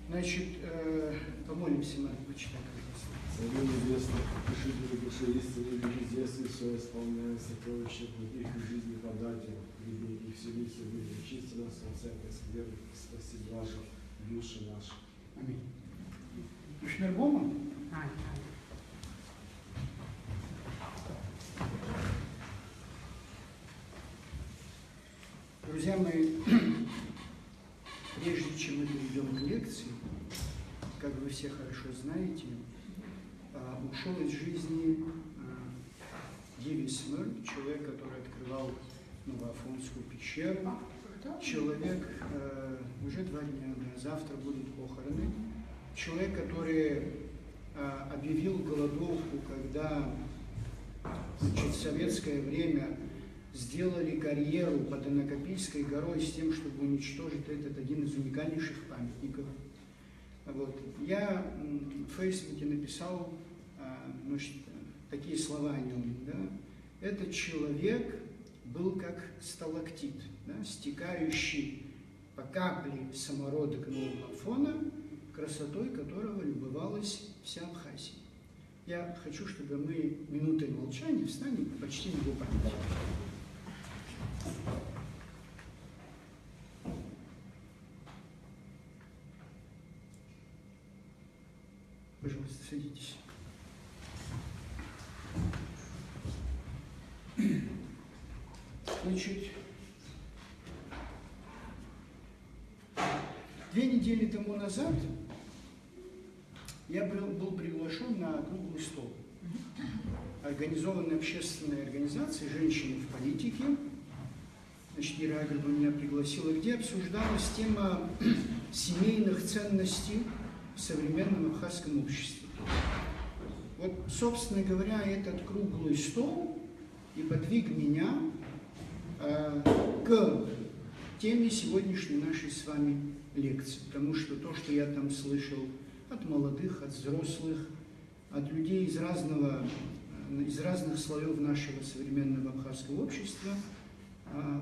Значит, помолимся, надо почитать. Царю небесный, утешителю души истины, везде все исполняя сокровища других и жизни подателя, приди и вселися в мир, очисти нас от всякой скверны, спаси ваши души наши. Аминь. Шнербома? Друзья мои, прежде чем мы перейдем к лекции, как вы все хорошо знаете, ушел из жизни Гиви Смыр, человек, который открывал Новоафонскую пещеру. Человек, уже 2 дня, завтра будут похороны. Человек, который объявил голодовку, когда в советское время сделали карьеру под Анакопийской горой с тем, чтобы уничтожить этот один из уникальнейших памятников. Вот. Я в Фейсбуке написал такие слова о нем. Да? Этот человек был как сталактит, да? Стекающий по капле самородок Нового Афона, красотой которого любовалась вся Абхазия. Я хочу, чтобы мы минутой молчания встанем и почтим его память. Пожалуйста, садитесь. Значит, 2 недели тому назад я был приглашен на круглый стол, организованной общественной организацией «Женщины в политике». Значит, Ира Агрова меня пригласила, где обсуждалась тема семейных ценностей в современном абхазском обществе. Вот, собственно говоря, этот круглый стол и подвиг меня к теме сегодняшней нашей с вами лекции. Потому что то, что я там слышал от молодых, от взрослых, от людей из разных слоев нашего современного абхазского общества,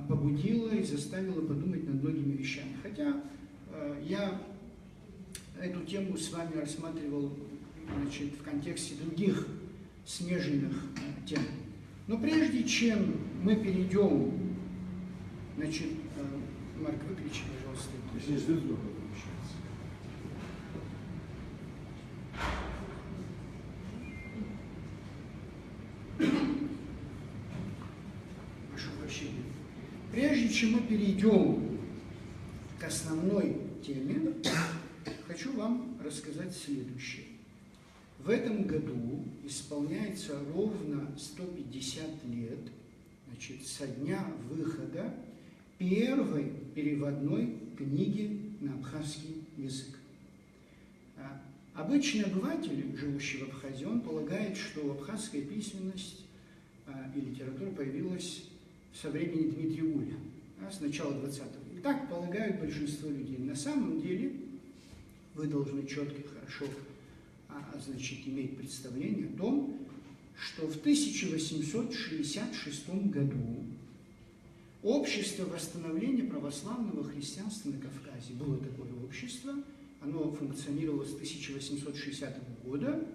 побудило и заставило подумать над многими вещами. Хотя я эту тему с вами рассматривал, значит, в контексте других смежных тем. Но прежде чем мы перейдем, значит, Марк, выключи, пожалуйста. Прошу прощения. Прежде чем мы перейдем к основной теме, хочу вам рассказать следующее. В этом году исполняется ровно 150 лет, значит, со дня выхода первой переводной книги на абхазский язык. Обычный обыватель, живущий в Абхазии, он полагает, что абхазская письменность и литература появилась со времени Дмитрия Уля, с начала 20 века. Так полагают большинство людей. На самом деле вы должны четко и хорошо значит, иметь представление о том, что в 1866 году Общество восстановления православного христианства на Кавказе, было такое общество, оно функционировало с 1860 года,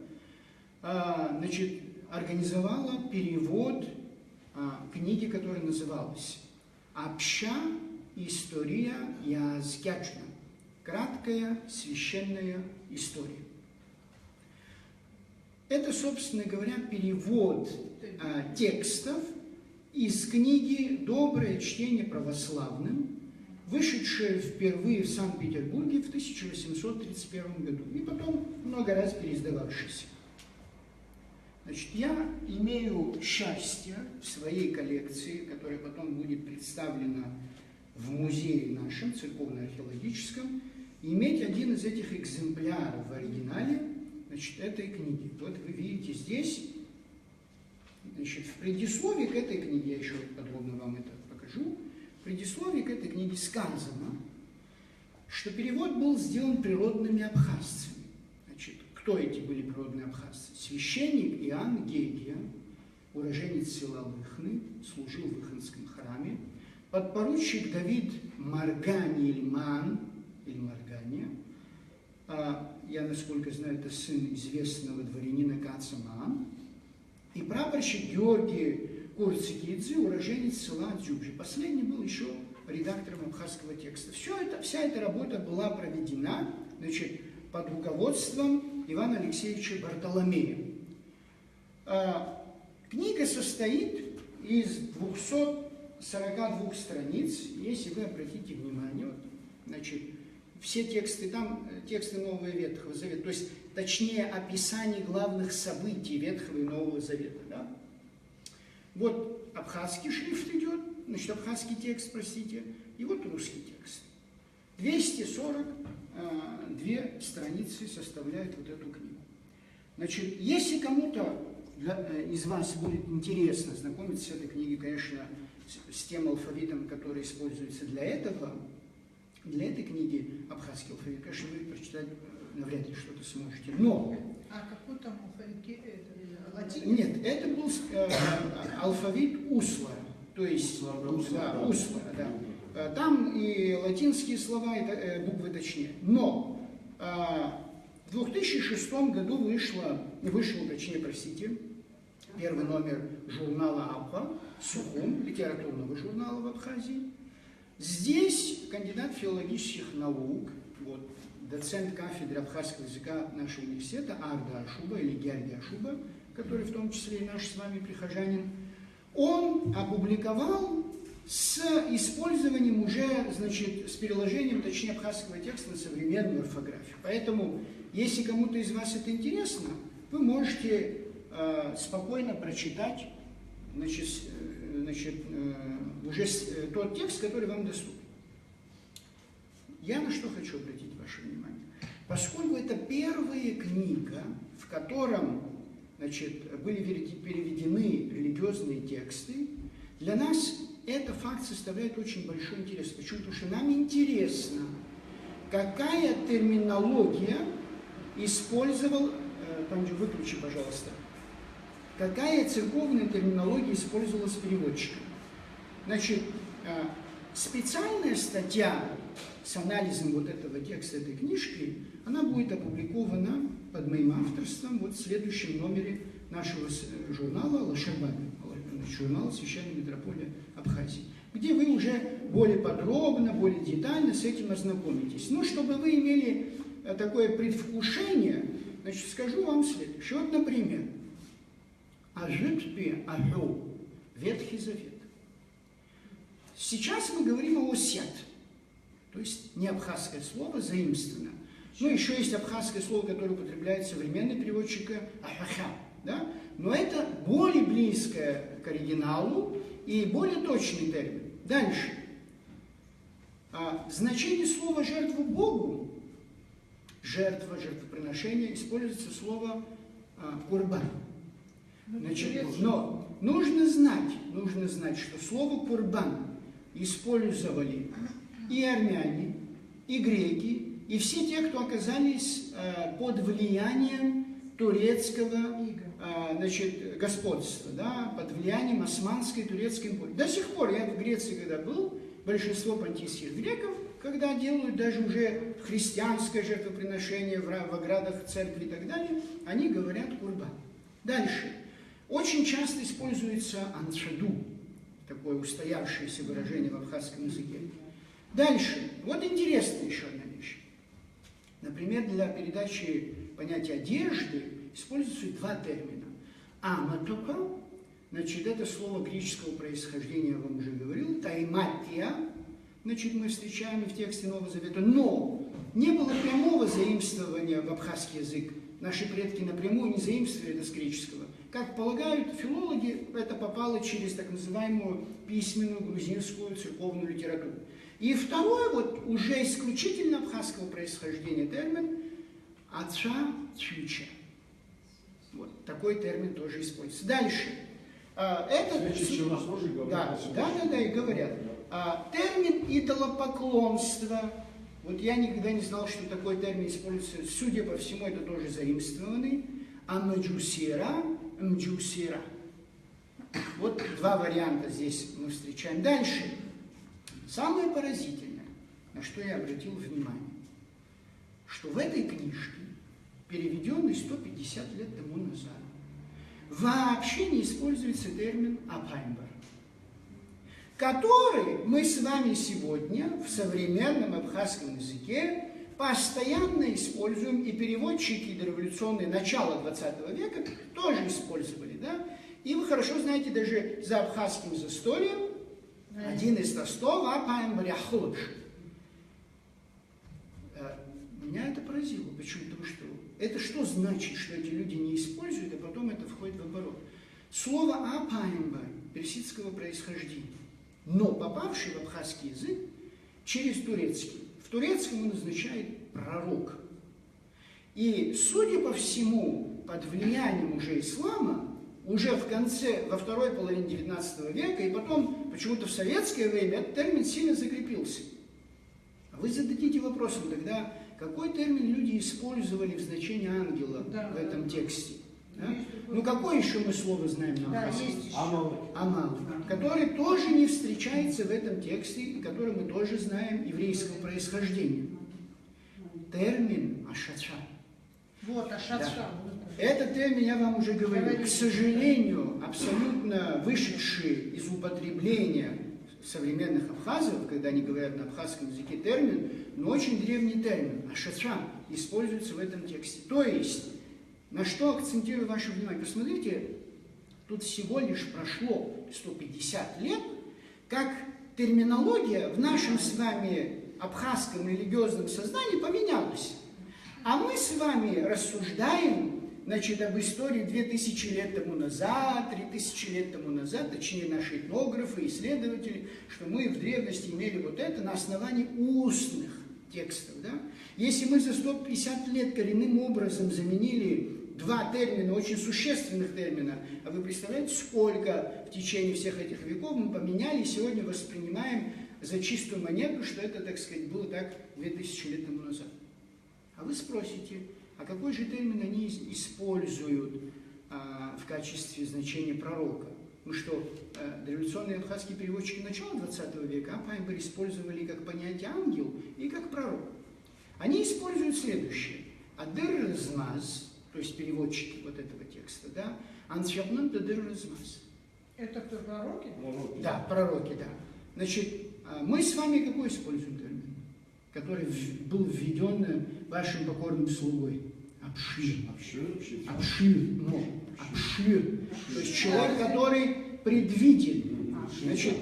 значит, организовало перевод книги, которая называлась «Обща история язгячна», краткая священная история. Это, собственно говоря, перевод текстов из книги «Доброе чтение православным», вышедшее впервые в Санкт-Петербурге в 1831 году и потом много раз переиздававшееся. Значит, я имею счастье в своей коллекции, которая потом будет представлена в музее нашем, церковно-археологическом, иметь один из этих экземпляров в оригинале, значит, этой книги. Вот вы видите здесь, значит, в предисловии к этой книге, я еще подробно вам это покажу, в предисловии к этой книге сказано, что перевод был сделан природными абхазцами. Значит, кто эти были природные абхазцы? Священник Иоанн Гегия, уроженец села Лыхны, служил в Лыхнском храме, подпоручик Давид Маргани или Маргания, я, насколько знаю, это сын известного дворянина Каца Маан, и прапорщик Георгий Курцикидзе, уроженец села Дзюбжи. Последний был еще редактором абхазского текста. Вся эта работа была проведена, значит, под руководством Ивана Алексеевича Бартоломея. Книга состоит из 242 страниц. Если вы обратите внимание, вот, значит, все тексты, там тексты Нового и Ветхого Завета, то есть, точнее, описание главных событий Ветхого и Нового Завета. Да? Вот абхазский шрифт идет, значит, абхазский текст, простите, и вот русский текст. 242 страницы составляют вот эту книгу. Значит, если кому-то из вас будет интересно знакомиться с этой книгой, конечно, с тем алфавитом, который используется для этой книги, абхазский алфавит, конечно, вы прочитать навряд ли что-то сможете. Но... А какой там алфавит? Латинский? Нет, это был алфавит Услара, то есть Услара, да. Там и латинские слова, и буквы точнее. Но в 2006 году вышел, первый номер журнала АПА, Сухум, литературного журнала в Абхазии. Здесь кандидат филологических наук, вот, доцент кафедры абхазского языка нашего университета Арда Ашуба или Георгий Ашуба, который в том числе и наш с вами прихожанин, он опубликовал с использованием уже, значит, с переложением, точнее, абхазского текста на современную орфографию. Поэтому, если кому-то из вас это интересно, вы можете спокойно прочитать, значит, уже тот текст, который вам доступен. Я на что хочу обратить ваше внимание. Поскольку это первая книга, в котором, значит, были переведены религиозные тексты, для нас этот факт составляет очень большой интерес. Почему? Потому что нам интересно, какая терминология использовал, Панджу, выключи, пожалуйста, какая церковная терминология использовалась переводчиком. Значит, специальная статья с анализом вот этого текста, этой книжки, она будет опубликована под моим авторством вот в следующем номере нашего журнала «Лашабами», журнала «Священная митрополия Абхазии», где вы уже более подробно, более детально с этим ознакомитесь. Но чтобы вы имели такое предвкушение, значит, скажу вам следующее. Вот, например, «Ажитпи аху» – Ветхий Завет. Сейчас мы говорим о «осят», то есть не абхазское слово, заимствовано. Ну, еще есть абхазское слово, которое употребляет современный переводчик «ахаха», да? Но это более близкое к оригиналу и более точный термин. Дальше. Значение слова «жертву Богу», жертва, жертвоприношение, используется слово «курбан». Значит, но нужно знать, что слово «курбан» использовали и армяне, и греки, и все те, кто оказались под влиянием турецкого, значит, господства, да, под влиянием османской турецкой империи. До сих пор, я в Греции когда был, большинство понтийских греков, когда делают даже уже христианское жертвоприношение в оградах церкви и так далее, они говорят курбан. Дальше. Очень часто используется аншаду, такое устоявшееся выражение в абхазском языке. Дальше. Вот интересная еще одна вещь. Например, для передачи понятия одежды используются два термина. Аматока, значит, это слово греческого происхождения, я вам уже говорил, тайматия, значит, мы встречаем и в тексте Нового Завета, но не было прямого заимствования в абхазский язык. Наши предки напрямую не заимствовали это с греческого. Как полагают филологи, это попало через так называемую письменную грузинскую церковную литературу. И второй, вот уже исключительно абхазского происхождения термин «ача чуча». Вот такой термин тоже используется. Дальше. Это, да, и говорят. Термин идолопоклонство. Вот я никогда не знал, что такой термин используется. Судя по всему, это тоже заимствованный. Амаджусира, мджусира. Вот два варианта здесь мы встречаем. Дальше. Самое поразительное, на что я обратил внимание, что в этой книжке, переведенной 150 лет тому назад, вообще не используется термин «апаймбар», который мы с вами сегодня в современном абхазском языке постоянно используем, и переводчики дореволюционные начала 20 века тоже использовали, да? И вы хорошо знаете, даже за абхазским застольем один из тостов «апаймбар яхлыш». Меня это поразило. Почему? Потому что это что значит, что эти люди не используют, а потом это входит в оборот? Слово «апаймбар» персидского происхождения, но попавший в абхазский язык через турецкий. В турецком он означает «пророк». И, судя по всему, под влиянием уже ислама, уже во второй половине 19 века, и потом почему-то в советское время этот термин сильно закрепился. А вы зададите вопросом тогда, какой термин люди использовали в значении ангела в этом тексте? Да? Ну, какое еще мы слово знаем на абхазском? Амал, который тоже не встречается в этом тексте, и который мы тоже знаем еврейского происхождения. Термин ашаша. Вот, ашаша. Да. Этот термин, я вам уже говорил, к сожалению, абсолютно вышедший из употребления современных абхазов, когда они говорят на абхазском языке термин, но очень древний термин, ашаша, используется в этом тексте. То есть, на что акцентирую ваше внимание? Посмотрите, тут всего лишь прошло 150 лет, как терминология в нашем с вами абхазском религиозном сознании поменялась. А мы с вами рассуждаем, значит, об истории 2000 лет тому назад, 3000 лет тому назад, точнее наши этнографы, исследователи, что мы в древности имели вот это на основании устных текстов. Да? Если мы за 150 лет коренным образом заменили два термина, очень существенных термина, а вы представляете, сколько в течение всех этих веков мы поменяли, и сегодня воспринимаем за чистую монету, что это, так сказать, было так 2000 лет тому назад. А вы спросите, а какой же термин они используют в качестве значения пророка? Ну что, дореволюционные абхазские переводчики начала 20 века апаймбар использовали как понятие ангел и как пророк. Они используют следующее. Адер размаз, то есть переводчики вот этого текста, да, анчапнан адер размаз. Это кто, пророки? Да, пророки, да. Значит, мы с вами какой используем термин, который был введен вашим покорным слугой? Обшир. Обшир. То есть человек, который предвиден. Значит,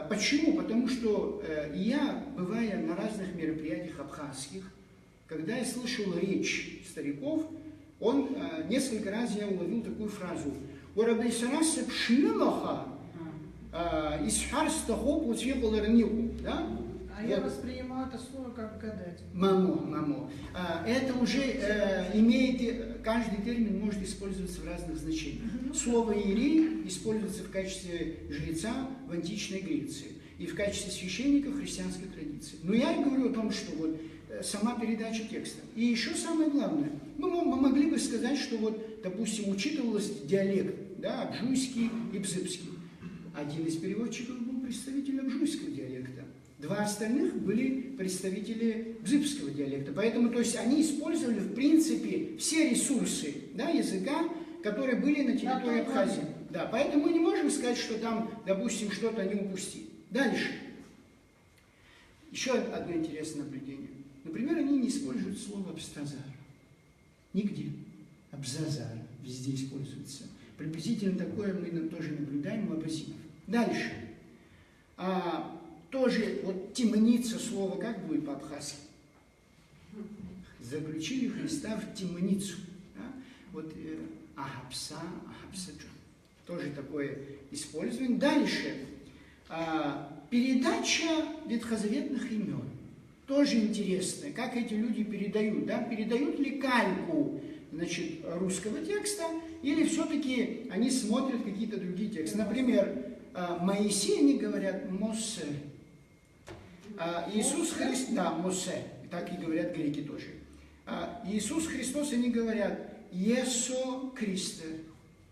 почему? Потому что я, бывая на разных мероприятиях абхазских, когда я слышал речь стариков, несколько раз я уловил такую фразу. Да? Я воспринимаю это слово как гадать. Мамо. Это уже имеет, каждый термин может использоваться в разных значениях. Слово «иерей» используется в качестве жреца в античной Греции и в качестве священника в христианской традиции. Но я и говорю о том, что вот сама передача текста. И еще самое главное, мы могли бы сказать, что вот, допустим, учитывалось диалект, да, абжуйский и бзыбский. Один из переводчиков был представителем абжуйского диалекта. Два остальных были представители бзыбского диалекта. Поэтому, то есть, они использовали, в принципе, все ресурсы, да, языка, которые были на территории Абхазии. Да, поэтому мы не можем сказать, что там, допустим, что-то они упустили. Дальше. Еще одно интересное наблюдение. Например, они не используют слово «абстазар». Нигде. «Абзазар» везде используется. Приблизительно такое мы тоже наблюдаем у абазинов. Дальше. Тоже вот темница, слово как будет по-абхазски? Заключили Христа в темницу. Да? Вот ахапса, ахапсаджа. Тоже такое используем. Дальше. Передача ветхозаветных имен. Тоже интересно, как эти люди передают. Да? Передают ли кальку, значит, русского текста, или все-таки они смотрят какие-то другие тексты. Например, Моисей, они говорят «Мосе». Иисус Христос, да, Мосе, так и говорят греки тоже. Иисус Христос, они говорят «Есо Христе».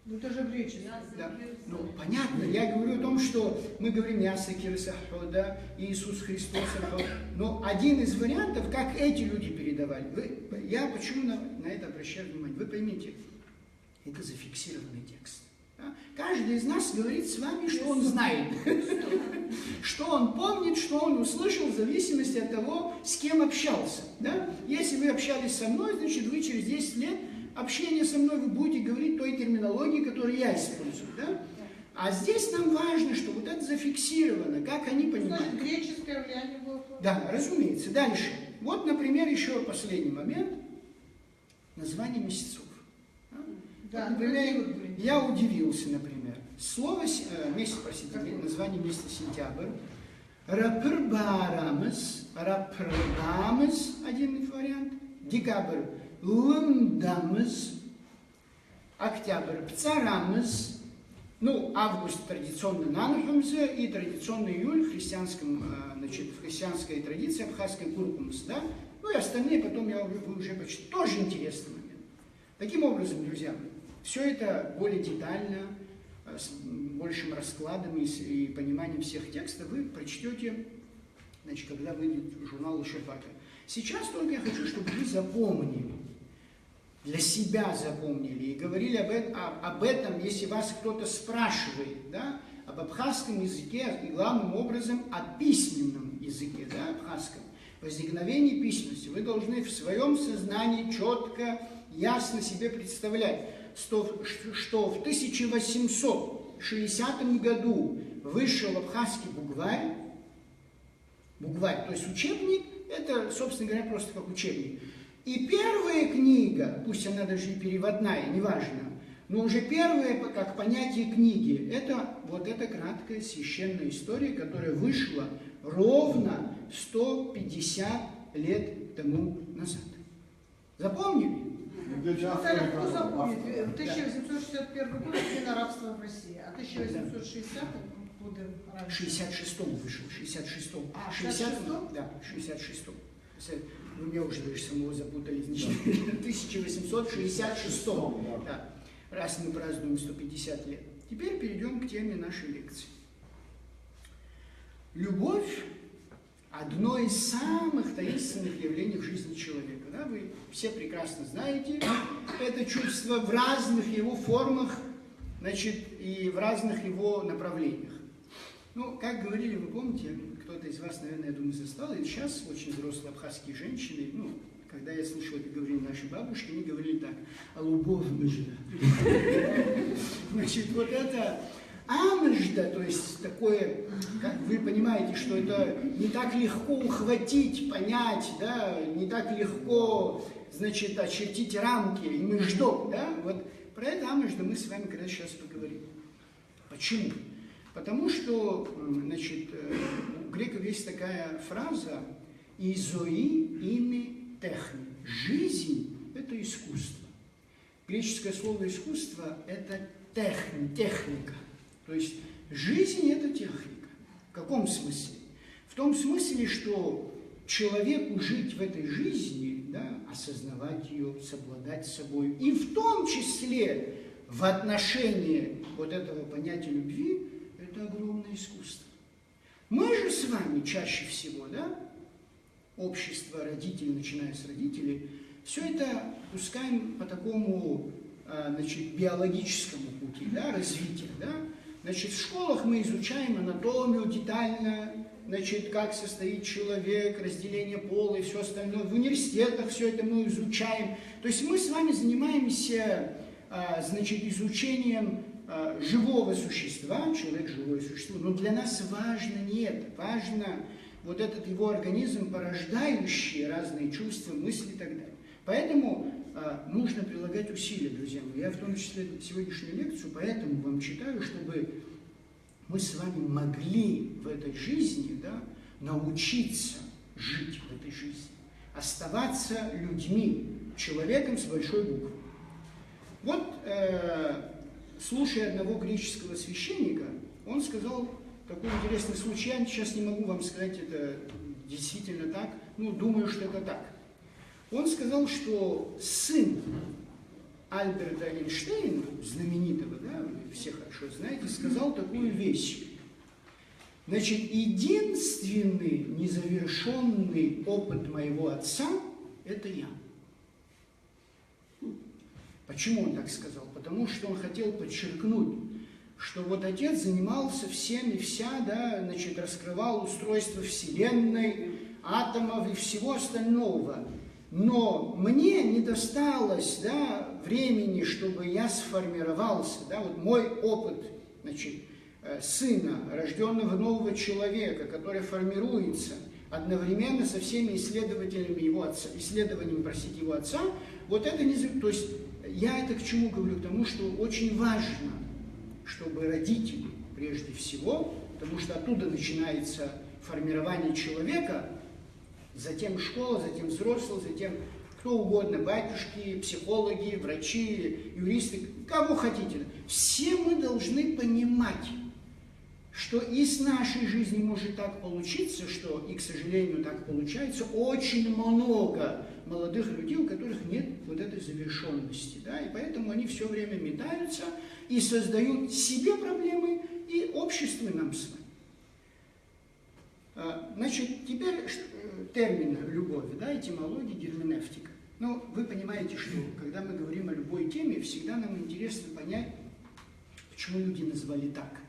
Ну это же греческий. Да. Ну, понятно, я говорю о том, что мы говорим «Яса Кирсахо», да, Иисус Христос, но один из вариантов, как эти люди передавали, я почему на это обращаю внимание, вы поймите, это зафиксированный текст. Да? Каждый из нас говорит с вами, что он знает, что он помнит, что он услышал, в зависимости от того, с кем общался. Да? Если вы общались со мной, значит, вы через 10 лет общения со мной вы будете говорить той терминологии, которую я использую. Да? А здесь нам важно, что вот это зафиксировано, как они понимают. Значит, греческое влияние было. Да, разумеется. Дальше. Вот, например, еще последний момент. Название месяцев. Да, Вот, например, я удивился, например. Слово, месяц, простите, название месяца сентябрь. Рапрбарамес, один вариант. Декабрь. Лундамес, октябрь, Пцарамес, ну, август традиционно Нанхамзе и традиционно июль в христианской традиции абхазской Куркумс, да? Ну и остальные потом вы уже почти тоже интересный момент. Таким образом, друзья мои, все это более детально, с большим раскладом и пониманием всех текстов вы прочтете, значит, когда выйдет журнал Лошепака. Сейчас только я хочу, чтобы вы запомнили, для себя запомнили и говорили об этом, если вас кто-то спрашивает, да, об абхазском языке и главным образом о письменном языке, да, абхазском, возникновении письменности. Вы должны в своем сознании четко, ясно себе представлять, что в 1860 году вышел абхазский букварь, то есть учебник, это, собственно говоря, просто как учебник. И первая книга, пусть она даже и переводная, неважно, но уже первая, как понятие книги, это вот эта краткая священная история, которая вышла ровно 150 лет тому назад. Запомнили? Кто запомнит? 1861 год введено рабство в России, а 1860 годы раньше. 66-м вышел, 66-м. 66-м? Да, 66-м. Вы меня уже даже самого запутали. 1866-м. Да. Раз мы празднуем 150 лет. Теперь перейдем к теме нашей лекции. Любовь – одно из самых таинственных явлений в жизни человека. Да? Вы все прекрасно знаете это чувство в разных его формах, значит, и в разных его направлениях. Ну, как говорили, вы помните, кто-то из вас, наверное, я думаю, застал, и сейчас очень взрослые абхазские женщины, ну, когда я слышал это говорили наши бабушки, они говорили так: «А любовь нужна». Значит, вот это амжда, то есть такое, как вы понимаете, что это не так легко ухватить, понять, да, не так легко, значит, очертить рамки, и мы ждем, да, вот про это амжда мы с вами когда сейчас поговорим. Почему? Потому что, значит, у греков есть такая фраза «изои ими техни». Жизнь – это искусство. Греческое слово «искусство» – это техника. То есть жизнь – это техника. В каком смысле? В том смысле, что человеку жить в этой жизни, да, осознавать ее, совладать с собой, и в том числе в отношении вот этого понятия любви, это огромное искусство. Мы же с вами чаще всего, да, общество, родители, начиная с родителей, все это пускаем по такому, значит, биологическому пути, да, развития, да. Значит, в школах мы изучаем анатомию детально, значит, как состоит человек, разделение пола и все остальное. В университетах все это мы изучаем. То есть мы с вами занимаемся, значит, изучением живого существа, человек живое существо, но для нас важно не это, важно вот этот его организм, порождающий разные чувства, мысли и так далее. Поэтому нужно прилагать усилия, друзья мои. Я в том числе сегодняшнюю лекцию поэтому вам читаю, чтобы мы с вами могли в этой жизни, да, научиться жить в этой жизни, оставаться людьми, человеком с большой буквы. Вот, слушая одного греческого священника, он сказал такой интересный случай. Я сейчас не могу вам сказать, это действительно так, ну, думаю, что это так. Он сказал, что сын Альберта Эйнштейна, знаменитого, да, вы все хорошо знаете, сказал такую вещь. Значит, единственный незавершенный опыт моего отца – это я. Почему он так сказал? Потому что он хотел подчеркнуть, что вот отец занимался всем и вся, да, значит, раскрывал устройство Вселенной, атомов и всего остального. Но мне не досталось, да, времени, чтобы я сформировался. Да, вот мой опыт, значит, сына, рожденного нового человека, который формируется одновременно со всеми исследованиями его отца, его отца, вот это не... То есть я это к чему говорю? К тому, что очень важно, чтобы родители, прежде всего, потому что оттуда начинается формирование человека, затем школа, затем взрослый, затем кто угодно, батюшки, психологи, врачи, юристы, кого хотите. Все мы должны понимать, что и с нашей жизнью может так получиться, что, и, к сожалению, так получается, очень много молодых людей, у которых нет вот этой завершенности, да, и поэтому они все время метаются и создают себе проблемы и обществу и нам с вами. Значит, теперь термин любовь, да, этимология, герменевтика. Ну, вы понимаете, что когда мы говорим о любой теме, всегда нам интересно понять, почему люди назвали так,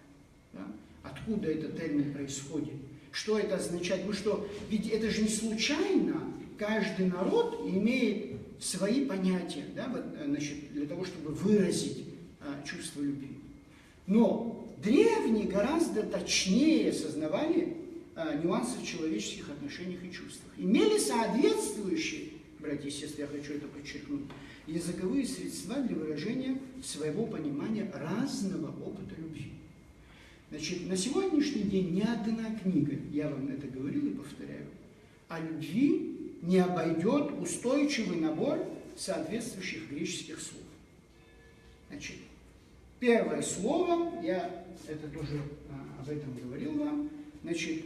да? Откуда этот термин происходит, что это означает. Ну что, ведь это же не случайно, каждый народ имеет свои понятия, да, вот, значит, для того, чтобы выразить чувство любви. Но древние гораздо точнее сознавали нюансы в человеческих отношениях и чувствах. Имели соответствующие, братья и сестры, я хочу это подчеркнуть, языковые средства для выражения своего понимания разного опыта любви. Значит, на сегодняшний день ни одна книга, я вам это говорил и повторяю, о любви не обойдет устойчивый набор соответствующих греческих слов. Значит, первое слово, я это тоже об этом говорил вам, значит,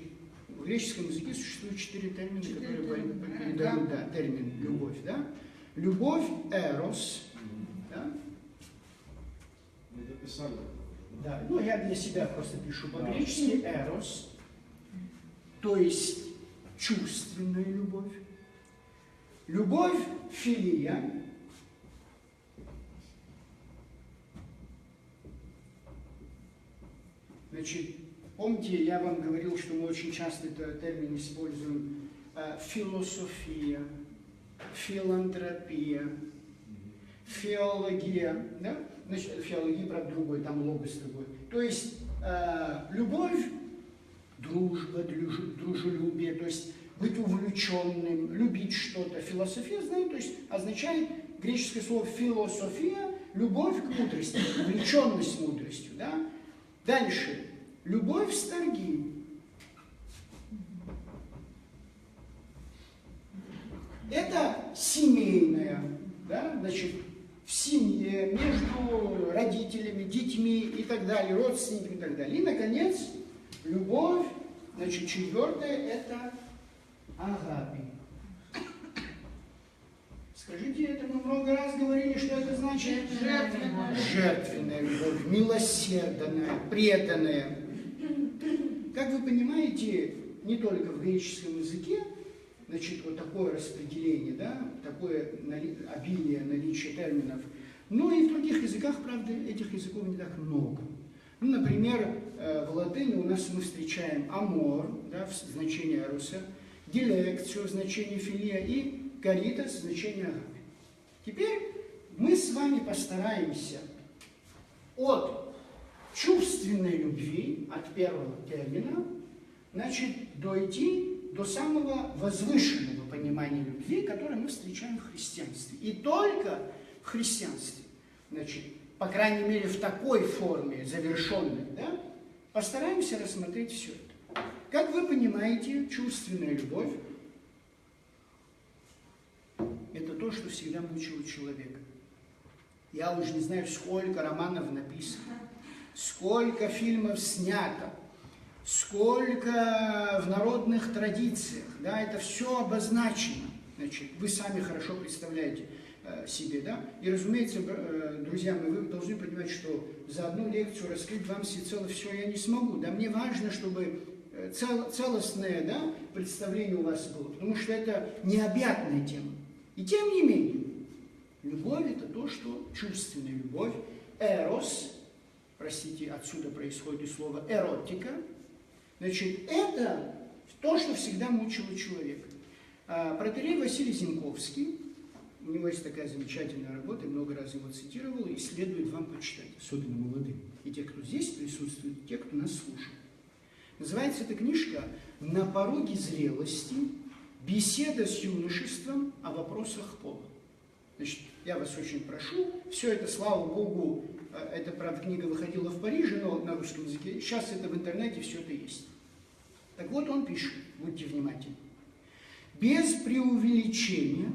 в греческом языке существует 4 термина, которые передают, да, термин любовь, да? Любовь, эрос, да? Это писали. Да, ну я для себя просто пишу по-гречески эрос, то есть чувственная любовь. Любовь, филия. Значит, помните, я вам говорил, что мы очень часто этот термин используем. Философия, филантропия, филология, да? Значит, филология, правда, другой, там логос другой. То есть любовь, дружба, дружелюбие, то есть быть увлеченным, любить что-то. Философия, знаете, то есть означает греческое слово философия, любовь к мудрости, увлеченность мудростью, да? Дальше. Любовь старги. Это семейная, да, значит, в семье, между родителями, детьми и так далее, родственниками и так далее. И, наконец, любовь, значит, четвертое – это агапи. Скажите, это мы много раз говорили, что это значит? Жертвенная. Жертвенная любовь, милосердная, преданная. Как вы понимаете, не только в греческом языке, значит, вот такое распределение, да, такое обилие наличия терминов, но и в других языках, правда, этих языков не так много. Ну, например, в латыни у нас мы встречаем амор, да, в значении эроса, дилекцию в значении филия и каритас в значении агапи. Теперь мы с вами постараемся от чувственной любви, от первого термина, значит, дойти до самого возвышенного понимания любви, которое мы встречаем в христианстве. И только в христианстве, значит, по крайней мере, в такой форме, завершенной, да, постараемся рассмотреть все это. Как вы понимаете, чувственная любовь – это то, что всегда мучило человека. Я уже не знаю, сколько романов написано, сколько фильмов снято, сколько в народных традициях, да, это все обозначено. Значит, вы сами хорошо представляете себе, да? И, разумеется, друзья мои, вы должны понимать, что за одну лекцию раскрыть вам всецело все я не смогу. Да, мне важно, чтобы целостное, да, представление у вас было, потому что это необъятная тема. И тем не менее, любовь – это то, что чувственная любовь, эрос, простите, отсюда происходит и слово эротика, значит, это то, что всегда мучило человека. Протоиерей Василий Зенковский, у него есть такая замечательная работа, я много раз его цитировал, и следует вам почитать, особенно молодым, и те, кто здесь присутствует, и те, кто нас слушает. Называется эта книжка «На пороге зрелости. Беседа с юношеством о вопросах пола». Значит, я вас очень прошу, все это, слава Богу, эта, правда, книга выходила в Париже, но на русском языке, сейчас это в интернете, все это есть. Так вот он пишет, будьте внимательны. Без преувеличения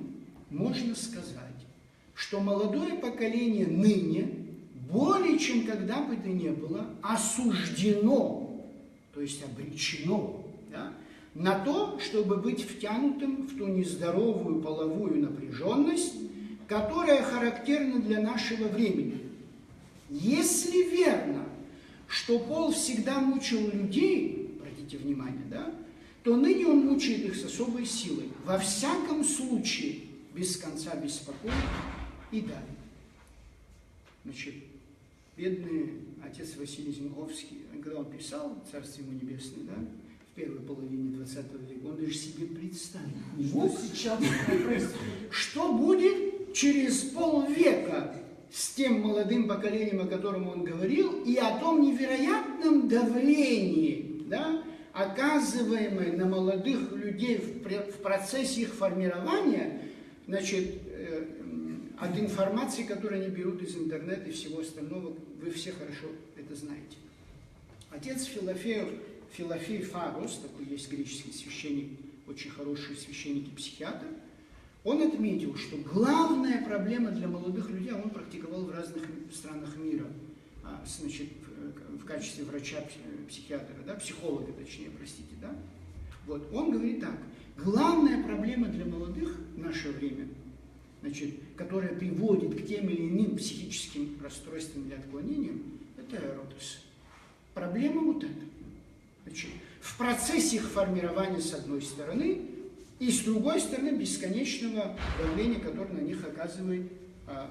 можно сказать, что молодое поколение ныне более чем когда бы то ни было осуждено, то есть обречено, да, на то, чтобы быть втянутым в ту нездоровую половую напряженность, которая характерна для нашего времени. Если верно, что пол всегда мучил людей, обратите внимание, да, то ныне он мучает их с особой силой. Во всяком случае, без конца беспокоит и далее. Значит, бедный отец Василий Зенковский, когда он писал «Царствие ему небесное», да, в первой половине 20 века, он даже себе представить не мог, что будет через полвека с тем молодым поколением, о котором он говорил, и о том невероятном давлении, да, оказываемое на молодых людей в процессе их формирования, значит, от информации, которую они берут из интернета и всего остального, вы все хорошо это знаете. Отец Филофей Фагос, такой есть греческий священник, очень хороший священник и психиатр, он отметил, что главная проблема для молодых людей, он практиковал в разных странах мира, значит, в качестве врача-психиатра, да, психолога, точнее, простите, да. Вот, он говорит так, главная проблема для молодых в наше время, значит, которая приводит к тем или иным психическим расстройствам или отклонениям, это эротос. Проблема вот эта. Значит, в процессе их формирования с одной стороны, и с другой стороны бесконечного давления, которое на них оказывает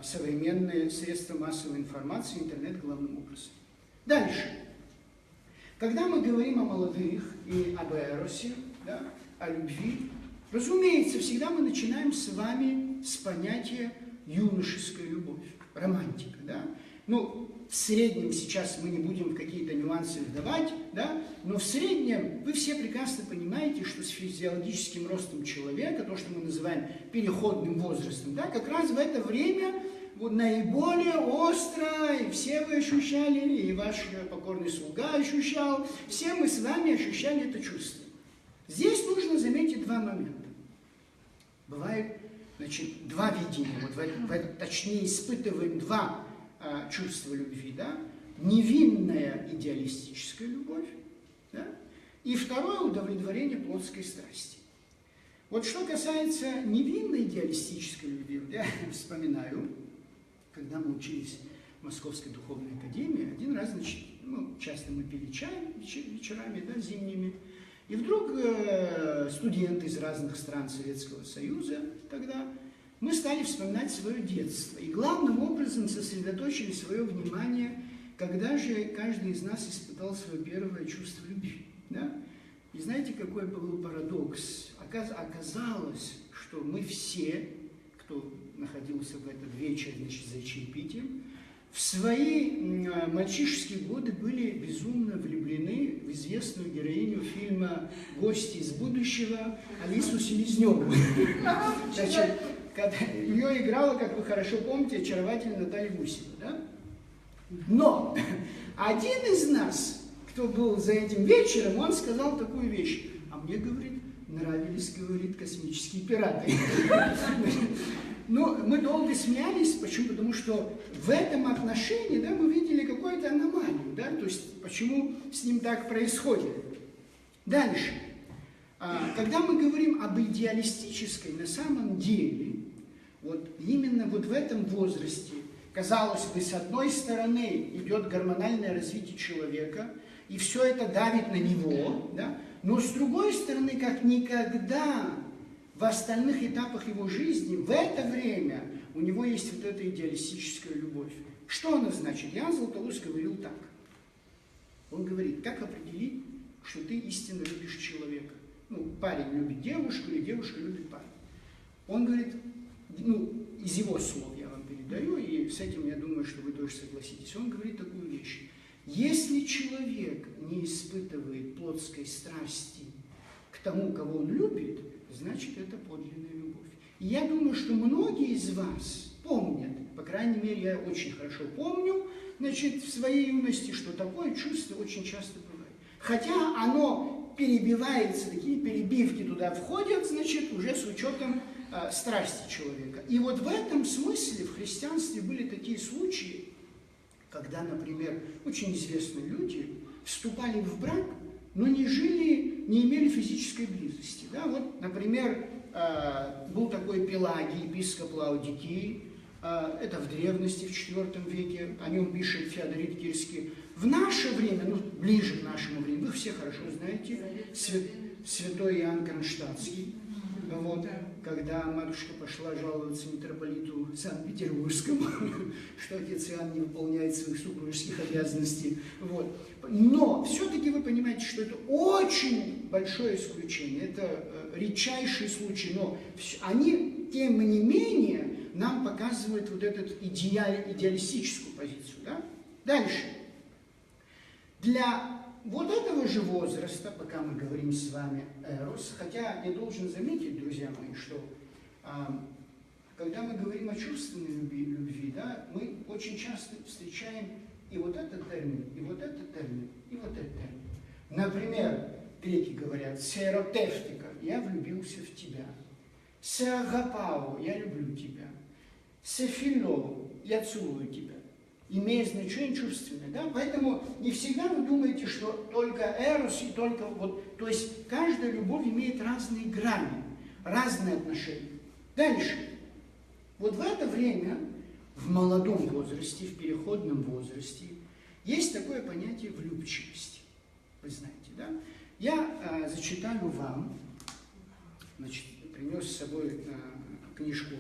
современные средства массовой информации, интернет главным образом. Дальше. Когда мы говорим о молодых и об эросе, да, о любви, разумеется, всегда мы начинаем с вами с понятия юношеская любовь, романтика. Да? Ну, в среднем сейчас мы не будем в какие-то нюансы вдавать, да? Но в среднем вы все прекрасно понимаете, что с физиологическим ростом человека, то, что мы называем переходным возрастом, да, как раз в это время вот наиболее остро, и все вы ощущали, и ваш покорный слуга ощущал, все мы с вами ощущали это чувство. Здесь нужно заметить два момента. Бывает, значит, два видения, вот точнее испытываем два чувства любви, да? Невинная идеалистическая любовь, да? И второе удовлетворение плотской страсти. Вот что касается невинной идеалистической любви, вот я вспоминаю, когда мы учились в Московской духовной академии, один раз, значит, ну, часто мы пили чай вечерами, да, зимними, и вдруг студенты из разных стран Советского Союза тогда, мы стали вспоминать свое детство. И главным образом сосредоточили свое внимание, когда же каждый из нас испытал свое первое чувство любви. Да? И знаете, какой был парадокс? Оказалось, что мы все, кто находился в этот вечер, значит, за чаепитием, в свои мальчишеские годы были безумно влюблены в известную героиню фильма «Гости из будущего» Алису Селезневу. Значит, ее играла, как вы хорошо помните, очаровательная Наталья Гусева. Да? Но один из нас, кто был за этим вечером, он сказал такую вещь. А мне, говорит, нравились, говорит, космические пираты. Но мы долго смеялись, почему? Потому что в этом отношении, да, мы видели какую-то аномалию, да, то есть почему с ним так происходит. Дальше. Когда мы говорим об идеалистической, на самом деле, вот именно вот в этом возрасте, казалось бы, с одной стороны идет гормональное развитие человека, и все это давит на него, да? Но с другой стороны, как никогда в остальных этапах его жизни, в это время у него есть вот эта идеалистическая любовь. Что она значит? Иоанн Златоуст говорил так. Он говорит, как определить, что ты истинно любишь человека? Ну, парень любит девушку или девушка любит парня. Он говорит, ну, из его слов я вам передаю, и с этим я думаю, что вы тоже согласитесь. Он говорит такую вещь. Если человек не испытывает плотской страсти к тому, кого он любит, значит, это подлинная любовь. И я думаю, что многие из вас помнят, по крайней мере, я очень хорошо помню, значит, в своей юности, что такое чувство очень часто бывает. Хотя оно перебивается, такие перебивки туда входят, значит, уже с учетом страсти человека. И вот в этом смысле в христианстве были такие случаи, когда, например, очень известные люди вступали в брак, но не жили, не имели физической близости. Да? Вот, например, был такой Пелагий, епископ Лаодикии, это в древности, в IV веке, о нем пишет Феодорит Кирский. В наше время, ну, ближе к нашему времени, вы все хорошо знаете, святой Иоанн Кронштадтский, вот, когда матушка пошла жаловаться митрополиту Санкт-Петербургскому, что отец Иоанн не выполняет своих супружеских обязанностей. Вот. Но все-таки вы понимаете, что это очень большое исключение, это редчайший случай, но они, тем не менее, нам показывают вот эту идеалистическую позицию. Да? Дальше. Для вот этого же возраста, пока мы говорим с вами эрос, хотя я должен заметить, друзья мои, что когда мы говорим о чувственной любви, да, мы очень часто встречаем и вот этот термин, и вот этот термин, и вот этот термин. Например, греки говорят «серотефтика» – «я влюбился в тебя», «сеагапао» – «я люблю тебя», «сефило» – «я целую тебя». Имеет значение чувственное, да? Поэтому не всегда вы думаете, что только эрос и только вот, то есть каждая любовь имеет разные грани, разные отношения. Дальше. Вот в это время, в молодом возрасте, в переходном возрасте, есть такое понятие влюбчивости. Вы знаете, да? Я зачитаю вам, значит, принес с собой книжку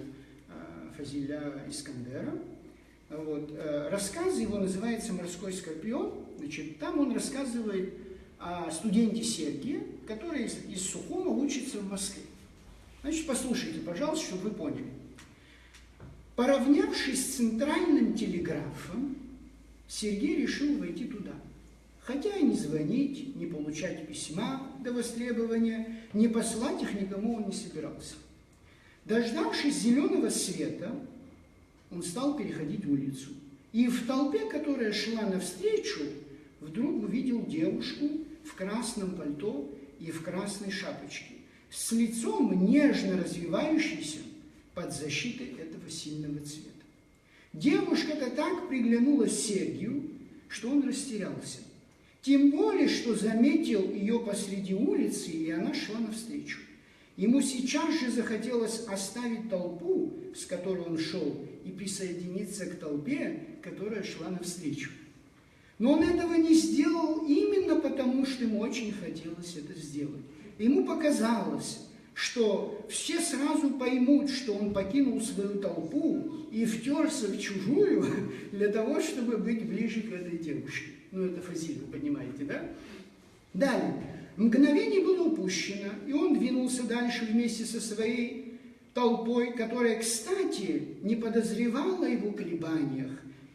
Фазиля Искандера. Вот. Рассказ его называется «Морской скорпион». Значит, там он рассказывает о студенте Сергии, который из Сухума учится в Москве. Значит, послушайте, пожалуйста, чтобы вы поняли. Поравнявшись с центральным телеграфом, Сергей решил войти туда. Хотя и не звонить, не получать письма до востребования, не послать их никому он не собирался. Дождавшись зеленого света, он стал переходить улицу. И в толпе, которая шла навстречу, вдруг увидел девушку в красном пальто и в красной шапочке, с лицом нежно развивающейся под защитой этого сильного цвета. Девушка-то так приглянулась Сергию, что он растерялся. Тем более, что заметил ее посреди улицы, и она шла навстречу. Ему сейчас же захотелось оставить толпу, с которой он шел, и присоединиться к толпе, которая шла навстречу. Но он этого не сделал именно потому, что ему очень хотелось это сделать. Ему показалось, что все сразу поймут, что он покинул свою толпу и втерся в чужую для того, чтобы быть ближе к этой девушке. Ну, это Фазиль, вы понимаете, да? Далее. Мгновение было упущено, и он двинулся дальше вместе со своей толпой, которая, кстати, не подозревала о его колебаниях,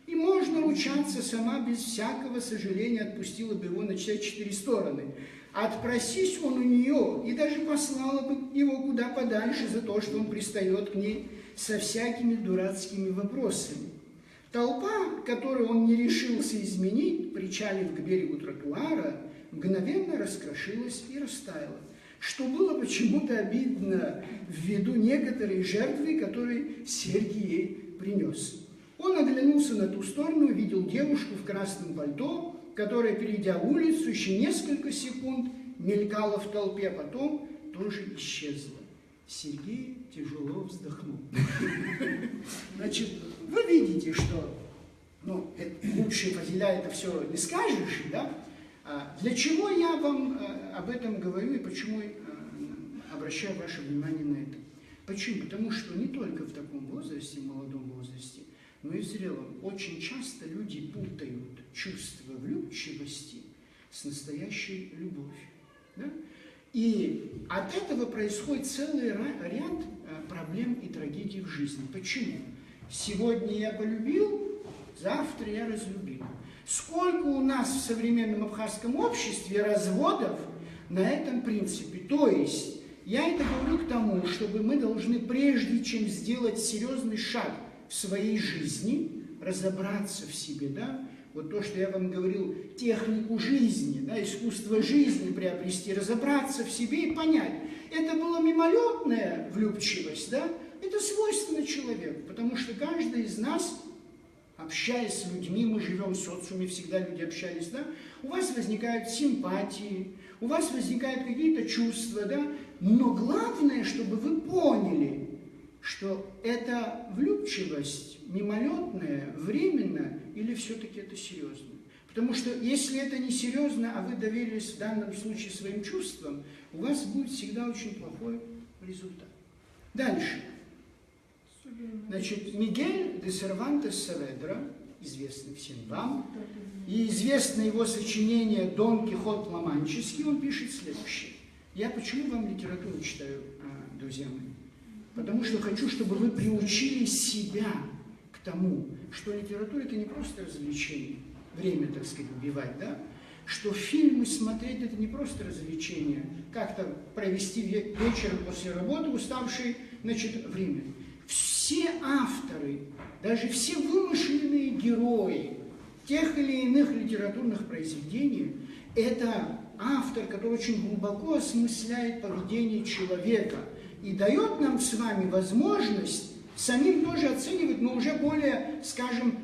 и, можно ручаться, сама без всякого сожаления отпустила бы его на все 4 стороны. Отпросись он у нее, и даже послала бы его куда подальше за то, что он пристает к ней со всякими дурацкими вопросами. Толпа, которую он не решился изменить, причалив к берегу тротуара, мгновенно раскрошилась и растаяла, что было почему-то обидно ввиду некоторой жертвы, которую Сергий ей принес. Он оглянулся на ту сторону и видел девушку в красном пальто, которая, перейдя улицу, еще несколько секунд мелькала в толпе, а потом тоже исчезла. Сергей тяжело вздохнул. Значит, вы видите, что лучше Фазиля это все не скажешь, да? Для чего я вам об этом говорю и почему обращаю ваше внимание на это? Почему? Потому что не только в таком возрасте, молодом возрасте, но и в зрелом, очень часто люди путают чувство влюбчивости с настоящей любовью. Да? И от этого происходит целый ряд проблем и трагедий в жизни. Почему? Сегодня я полюбил, завтра я разлюбил. Сколько у нас в современном абхазском обществе разводов на этом принципе? То есть, я это говорю к тому, чтобы мы должны, прежде чем сделать серьезный шаг в своей жизни, разобраться в себе, да? Вот то, что я вам говорил, технику жизни, да, искусство жизни приобрести, разобраться в себе и понять. Это была мимолетная влюбчивость, да? Это свойственно человеку, потому что каждый из нас, общаясь с людьми, мы живем в социуме, всегда люди общались, да? У вас возникают симпатии, у вас возникают какие-то чувства, да? Но главное, чтобы вы поняли, что это влюбчивость мимолетная, временная, или все-таки это серьезно. Потому что если это не серьезно, а вы доверились в данном случае своим чувствам, у вас будет всегда очень плохой результат. Дальше. Значит, Мигель де Сервантес Саведра, известный всем вам, и известно его сочинение «Дон Кихот Ла-Манческий», он пишет следующее. Я почему вам литературу читаю, друзья мои? Потому что хочу, чтобы вы приучили себя к тому, что литература – это не просто развлечение, время, так сказать, убивать, да? Что фильмы смотреть – это не просто развлечение, как-то провести вечером после работы уставший, значит, время. Все авторы, даже все вымышленные герои тех или иных литературных произведений – это автор, который очень глубоко осмысляет поведение человека и дает нам с вами возможность самим тоже оценивать, но уже более, скажем,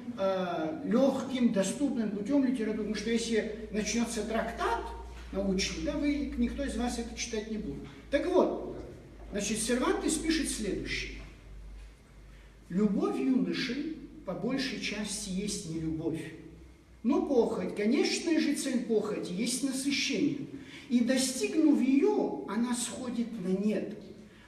легким, доступным путем литературы. Потому что если начнется трактат научный, да, никто из вас это читать не будет. Так вот, значит, Сервантес пишет следующее. Любовь юноши по большей части есть не любовь, но похоть. Конечная же цель похоти есть насыщение. И достигнув ее, она сходит на нет.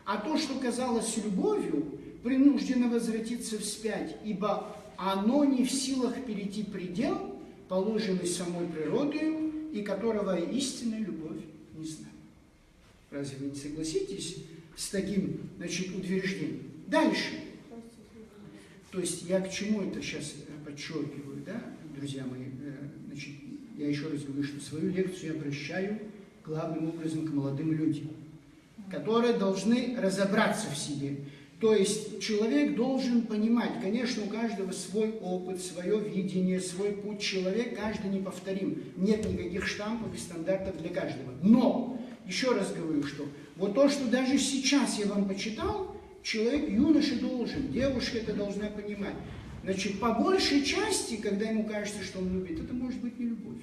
А то, что казалось любовью, принуждено возвратиться вспять, ибо оно не в силах перейти предел, положенный самой природою, и которого истинная любовь не знает. Разве вы не согласитесь с таким, значит, утверждением? Дальше. То есть я к чему это сейчас подчеркиваю, да, друзья мои? Значит, я еще раз говорю, что свою лекцию я обращаю главным образом к молодым людям, которые должны разобраться в себе. То есть человек должен понимать, конечно, у каждого свой опыт, свое видение, свой путь. Человек каждый неповторим. Нет никаких штампов и стандартов для каждого. Но, еще раз говорю, что вот то, что даже сейчас я вам почитал, человек, юноша должен, девушка это должна понимать. Значит, по большей части, когда ему кажется, что он любит, это может быть не любовь.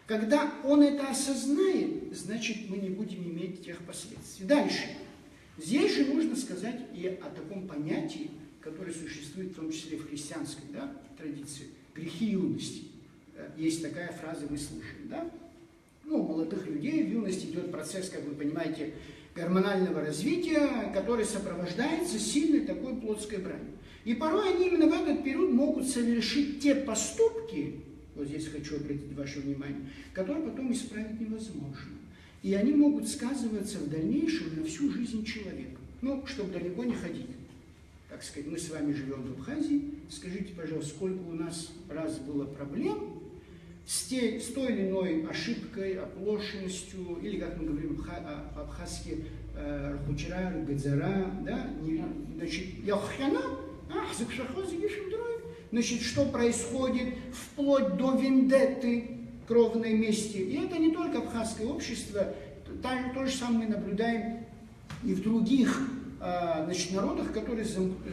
Когда он это осознает, значит, мы не будем иметь тех последствий. Дальше. Здесь же нужно сказать и о таком понятии, которое существует в том числе в христианской, да, традиции. Грехи юности. Есть такая фраза, мы слушаем, да? Ну, у молодых людей в юности идет процесс, как вы понимаете, гормонального развития, который сопровождается сильной такой плотской бранью. И порой они именно в этот период могут совершить те поступки, вот здесь хочу обратить ваше внимание, которые потом исправить невозможно. И они могут сказываться в дальнейшем на всю жизнь человека. Ну, чтобы далеко не ходить. Так сказать, мы с вами живем в Абхазии. Скажите, пожалуйста, сколько у нас раз было проблем с той или иной ошибкой, оплошностью, или, как мы говорим по-абхазски, рхучара, гадзара, да, значит, яххяна, значит, что происходит вплоть до вендетты, кровной мести. И это не только абхазское общество, то же самое мы наблюдаем и в других, значит, народах, которые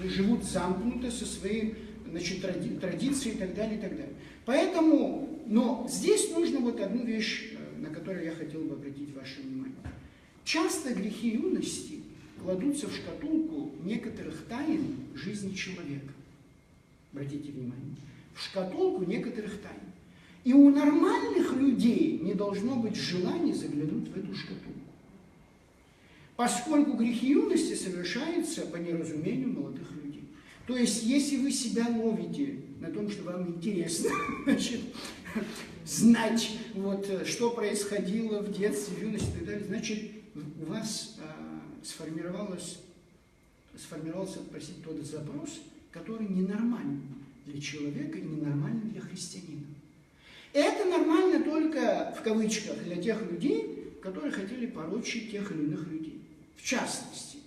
живут замкнуто со своей, значит, традицией и так далее, и так далее. Поэтому, но здесь нужно вот одну вещь, на которую я хотел бы обратить ваше внимание. Часто грехи юности кладутся в шкатулку некоторых тайн жизни человека. Обратите внимание. В шкатулку некоторых тайн. И у нормальных людей не должно быть желания заглянуть в эту шкатулку. Поскольку грехи юности совершаются по неразумению молодых людей. То есть, если вы себя ловите на том, что вам интересно, значит, знать, вот, что происходило в детстве, в юности и так далее, значит, у вас сформировался, простите, тот запрос, который ненормальный для человека и ненормальный для христианина. Это нормально только, в кавычках, для тех людей, которые хотели порочить тех или иных людей. В частности,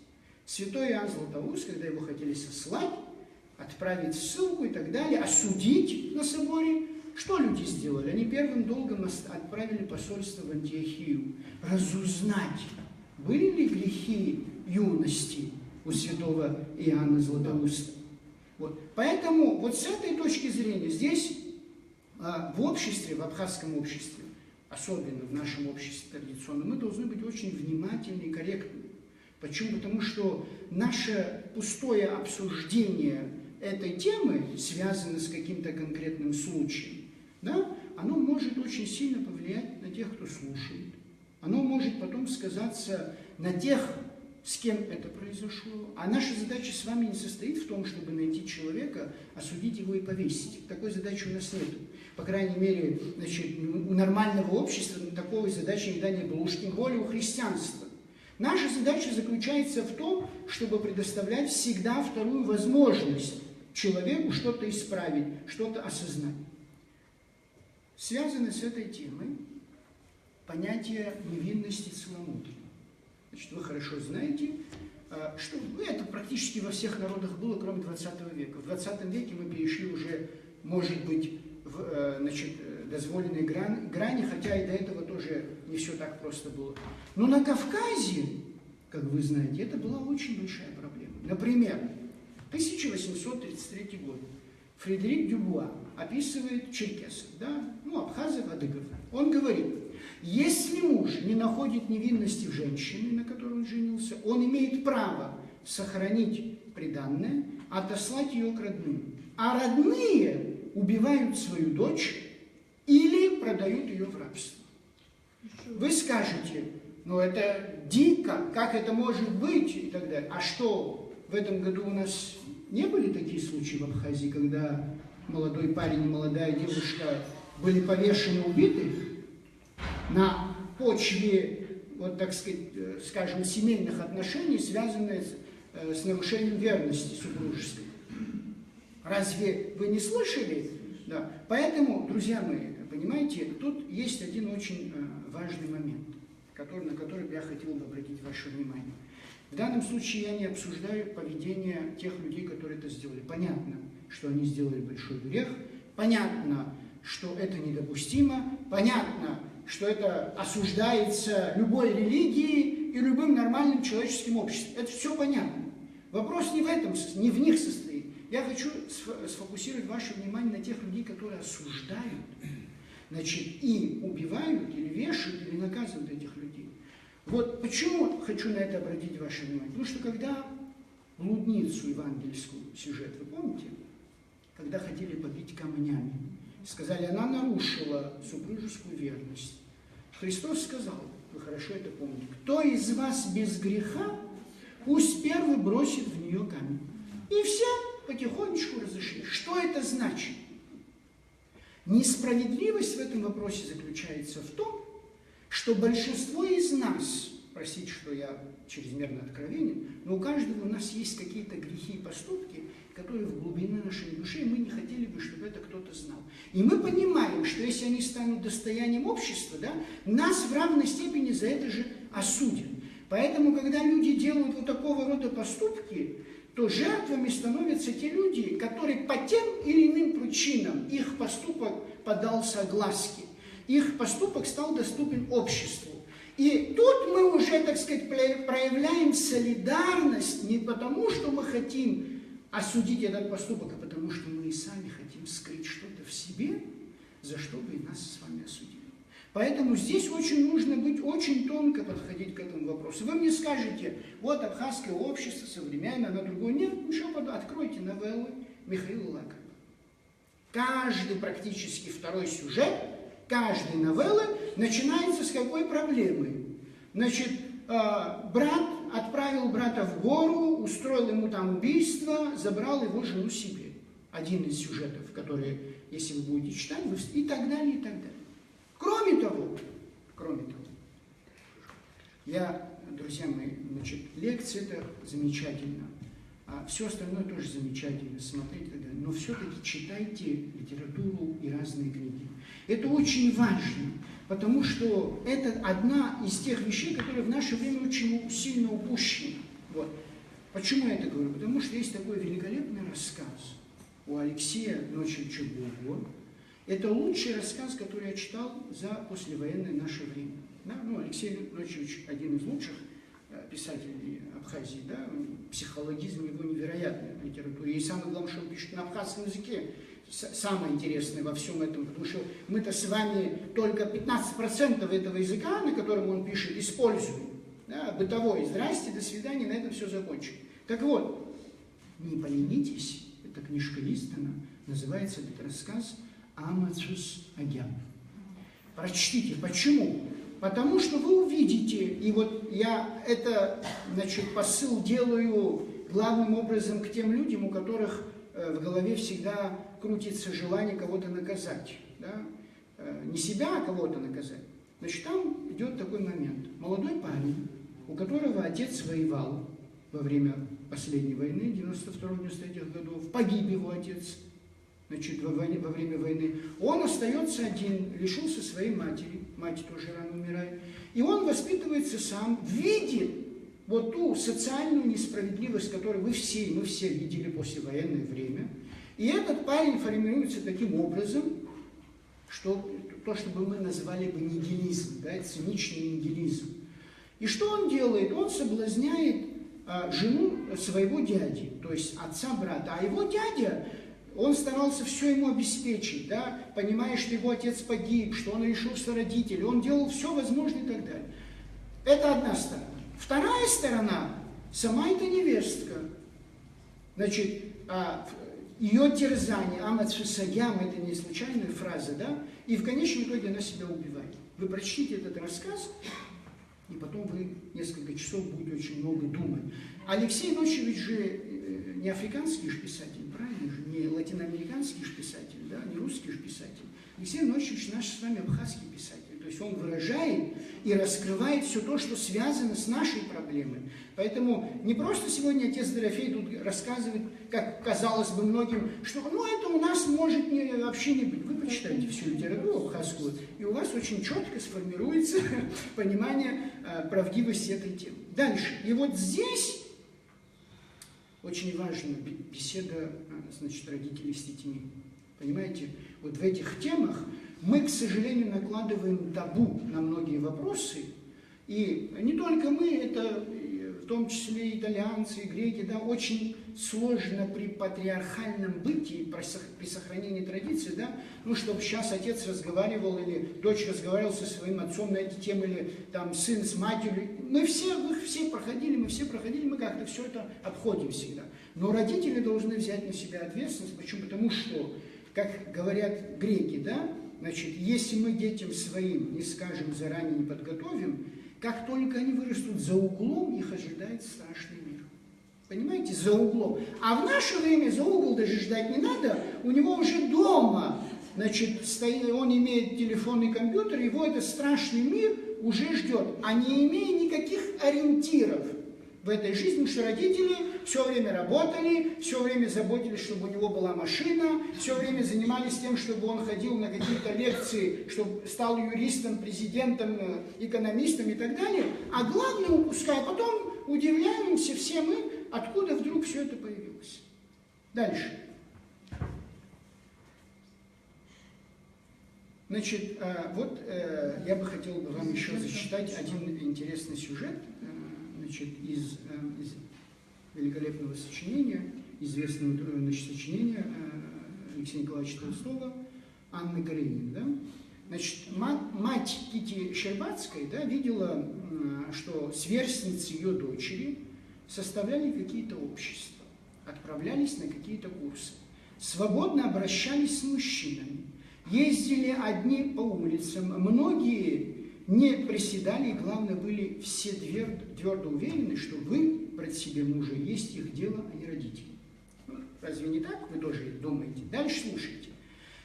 святой Иоанн Златоуст, когда его хотели сослать, отправить в ссылку и так далее, осудить на соборе, что люди сделали? Они первым долгом отправили посольство в Антиохию, разузнать, были ли грехи юности у святого Иоанна Златоуста. Вот. Поэтому вот с этой точки зрения здесь в обществе, в абхазском обществе, особенно в нашем обществе традиционном, мы должны быть очень внимательны и корректны. Почему? Потому что наше пустое обсуждение этой темы, связанное с каким-то конкретным случаем, да, оно может очень сильно повлиять на тех, кто слушает. Оно может потом сказаться на тех, с кем это произошло. А наша задача с вами не состоит в том, чтобы найти человека, осудить его и повесить. Такой задачи у нас нет. По крайней мере, значит, у нормального общества такой задачи никогда не было, уж тем более у христианства. Наша задача заключается в том, чтобы предоставлять всегда вторую возможность человеку что-то исправить, что-то осознать. Связано с этой темой понятие невинности целомудрия. Значит, вы хорошо знаете, что это практически во всех народах было, кроме 20 века. В 20 веке мы перешли уже, может быть, в дозволенные грани, хотя и до этого тоже не все так просто было. Но на Кавказе, как вы знаете, это была очень большая проблема. Например, 1833 год. Фредерик Дюбуа описывает черкесов, да, абхазов, адыгов. Он говорит, если муж не находит невинности в женщине, на которой он женился, он имеет право сохранить приданное, отослать ее к родным. А родные убивают свою дочь или продают ее в рабство. Вы скажете, это дико, как это может быть и так далее. А что, в этом году у нас не были такие случаи в Абхазии, когда молодой парень и молодая девушка были повешены, убиты на почве, вот так сказать, скажем, семейных отношений, связанных с нарушением верности супружеской? Разве вы не слышали? Да. Поэтому, друзья мои, понимаете, тут есть один очень важный момент, на который я хотел бы обратить ваше внимание. В данном случае я не обсуждаю поведение тех людей, которые это сделали. Понятно, что они сделали большой грех, понятно, что это недопустимо, понятно, что это осуждается любой религией и любым нормальным человеческим обществом. Это все понятно. Вопрос не в этом, не в них состоит. Я хочу сфокусировать ваше внимание на тех людей, которые осуждают, значит, и убивают, или вешают, или наказывают этих людей. Вот почему хочу на это обратить ваше внимание. Потому что когда блудницу евангельскую сюжет, вы помните, когда хотели побить камнями, сказали, она нарушила супружескую верность. Христос сказал, вы хорошо это помните, кто из вас без греха, пусть первый бросит в нее камень. И все потихонечку разошлись. Что это значит? Несправедливость в этом вопросе заключается в том, что большинство из нас, простите, что я чрезмерно откровенен, но у каждого у нас есть какие-то грехи и поступки, которые в глубине нашей души, и мы не хотели бы, чтобы это кто-то знал. И мы понимаем, что если они станут достоянием общества, да, нас в равной степени за это же осудят. Поэтому, когда люди делают вот такого рода поступки, то жертвами становятся те люди, которые по тем или иным причинам их поступок поддался огласке, их поступок стал доступен обществу. И тут мы уже, так сказать, проявляем солидарность не потому, что мы хотим осудить этот поступок, а потому что мы и сами хотим скрыть что-то в себе, за что бы и нас с вами осудили. Поэтому здесь очень нужно быть, очень тонко подходить к этому вопросу. Вы мне скажете, вот абхазское общество современное, оно другое. Нет, ничего подобного. Откройте новеллы Михаила Лакова. Каждый практически второй сюжет, каждой новеллы начинается с какой проблемы? Значит, брат отправил брата в гору, устроил ему там убийство, забрал его жену себе. Один из сюжетов, которые, если вы будете читать, и так далее, и так далее. Кроме того, друзья мои, значит, лекции это замечательно, а все остальное тоже замечательно, смотреть и так далее. Но все-таки читайте литературу и разные книги. Это очень важно, потому что это одна из тех вещей, которые в наше время очень сильно упущены. Вот. Почему я это говорю? Потому что есть такой великолепный рассказ у Алексея Ночевича Бургова. Это лучший рассказ, который я читал за послевоенное наше время. Да? Ну, Алексей Ночевич один из лучших писателей Абхазии. Да? Психологизм его невероятный в литературе. И самое главное, что он пишет на абхазском языке. Самое интересное во всем этом, потому что мы-то с вами только 15% этого языка, на котором он пишет, используем. Да? Бытовой. Здрасте, до свидания, на этом все закончим. Так вот, не поленитесь, это книжка Листона, называется этот рассказ «Амацус Агян». Прочтите. Почему? Потому что вы увидите, и вот я это, значит, посыл делаю главным образом к тем людям, у которых в голове всегда крутится желание кого-то наказать. Да? Не себя, а кого-то наказать. Значит, там идет такой момент. Молодой парень, у которого отец воевал во время последней войны, 92-93 годов, погиб его отец. Значит, во время войны, он остается один, лишился своей матери, мать тоже рано умирает, и он воспитывается сам, видит вот ту социальную несправедливость, которую мы все видели послевоенное время, и этот парень формируется таким образом, что то, что бы мы назвали бы нигилизм, да, циничный нигилизм. И что он делает? Он соблазняет жену своего дяди, то есть отца брата, а его дядя, он старался все ему обеспечить, да, понимая, что его отец погиб, что он лишился родителей, он делал все возможное и так далее. Это одна сторона. Вторая сторона, сама эта невестка, значит, ее терзание, амацфисагям, это не случайная фраза, да, и в конечном итоге она себя убивает. Вы прочтите этот рассказ, и потом вы несколько часов будете очень много думать. Алексей Ночевич же не африканский же писатель, правильно же, не латиноамериканский же писатель, да, не русский же писатель. Алексей Ночевич наш с вами абхазский писатель. То есть он выражает и раскрывает все то, что связано с нашей проблемой. Поэтому не просто сегодня отец Дорофей тут рассказывает, как казалось бы многим, что ну это у нас может вообще не быть. Вы почитаете всю литературу абхазскую, и у вас очень четко сформируется понимание правдивости этой темы. Дальше. И вот здесь очень важна беседа, значит, родителей с детьми. Понимаете, вот в этих темах мы, к сожалению, накладываем табу на многие вопросы, и не только мы, это в том числе и итальянцы, и греки, да, очень сложно при патриархальном бытии, при сохранении традиций, да, ну, чтобы сейчас отец разговаривал или дочь разговаривала со своим отцом на эти темы, или там сын с матерью. Мы все проходили, мы как-то все это обходим всегда. Но родители должны взять на себя ответственность. Почему? Потому что, как говорят греки, да, значит, если мы детям своим не скажем заранее, не подготовим, как только они вырастут за углом, их ожидает страшный мир. Понимаете, за углом. А в наше время за угол даже ждать не надо, у него уже дома, значит, он имеет телефон и компьютер, его этот страшный мир уже ждет, а не имея никаких ориентиров в этой жизни, потому что родители все время работали, все время заботились, чтобы у него была машина, все время занимались тем, чтобы он ходил на какие-то лекции, чтобы стал юристом, президентом, экономистом и так далее. А главное упуская, потом удивляемся все мы, откуда вдруг все это появилось. Дальше. Значит, вот я бы хотел бы вам еще зачитать один интересный сюжет, значит, из великолепного сочинения, известного, значит, сочинения Алексея Николаевича Толстого «Анна Каренина». Да? Значит, мать Кити Щербацкой, да, видела, что сверстницы ее дочери составляли какие-то общества, отправлялись на какие-то курсы, свободно обращались с мужчинами, ездили одни по улицам, многие не приседали, и главное, были все твердо уверены, что выбрать себе мужа есть их дело, а не родители. Разве не так? Вы тоже думаете? Дальше слушайте.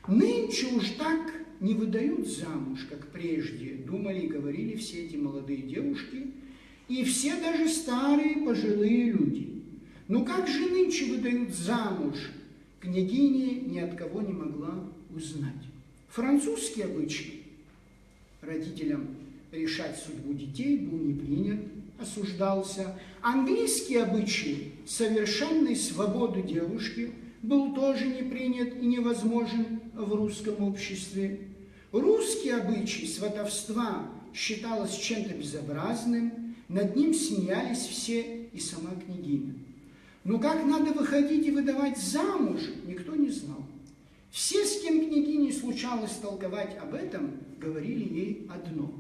Нынче уж так не выдают замуж, как прежде, думали и говорили все эти молодые девушки, и все даже старые пожилые люди. Но как же нынче выдают замуж? Княгиня ни от кого не могла узнать. Французский обычай родителям решать судьбу детей был не принят, осуждался. Английский обычай совершенной свободы девушки был тоже не принят и невозможен в русском обществе. Русский обычай сватовства считалось чем-то безобразным, над ним смеялись все и сама княгиня. Но как надо выходить и выдавать замуж, никто не знал. Все, с кем княгине случалось толковать об этом, говорили ей одно: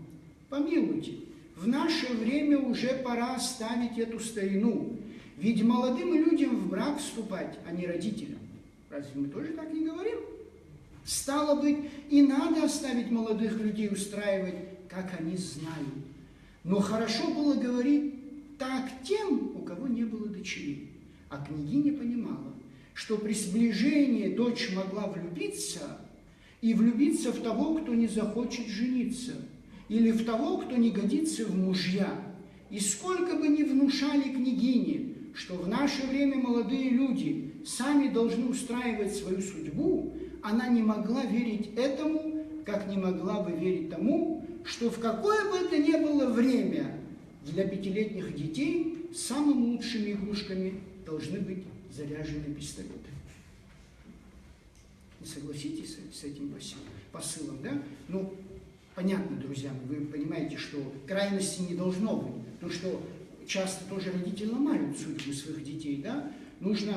помилуйте, в наше время уже пора оставить эту старину, ведь молодым людям в брак вступать, а не родителям. Разве мы тоже так не говорим? Стало быть, и надо оставить молодых людей устраивать, как они знают. Но хорошо было говорить так тем, у кого не было дочерей. А княгиня понимала, что при сближении дочь могла влюбиться, и влюбиться в того, кто не захочет жениться, или в того, кто не годится в мужья. И сколько бы ни внушали княгине, что в наше время молодые люди сами должны устраивать свою судьбу, она не могла верить этому, как не могла бы верить тому, что в какое бы это ни было время для 5-летних детей самыми лучшими игрушками должны быть заряжены пистолеты. Не согласитесь с этим посылом, да? Ну, понятно, друзья, вы понимаете, что крайности не должно быть, потому что часто тоже родители ломают судьбу своих детей, да? Нужно,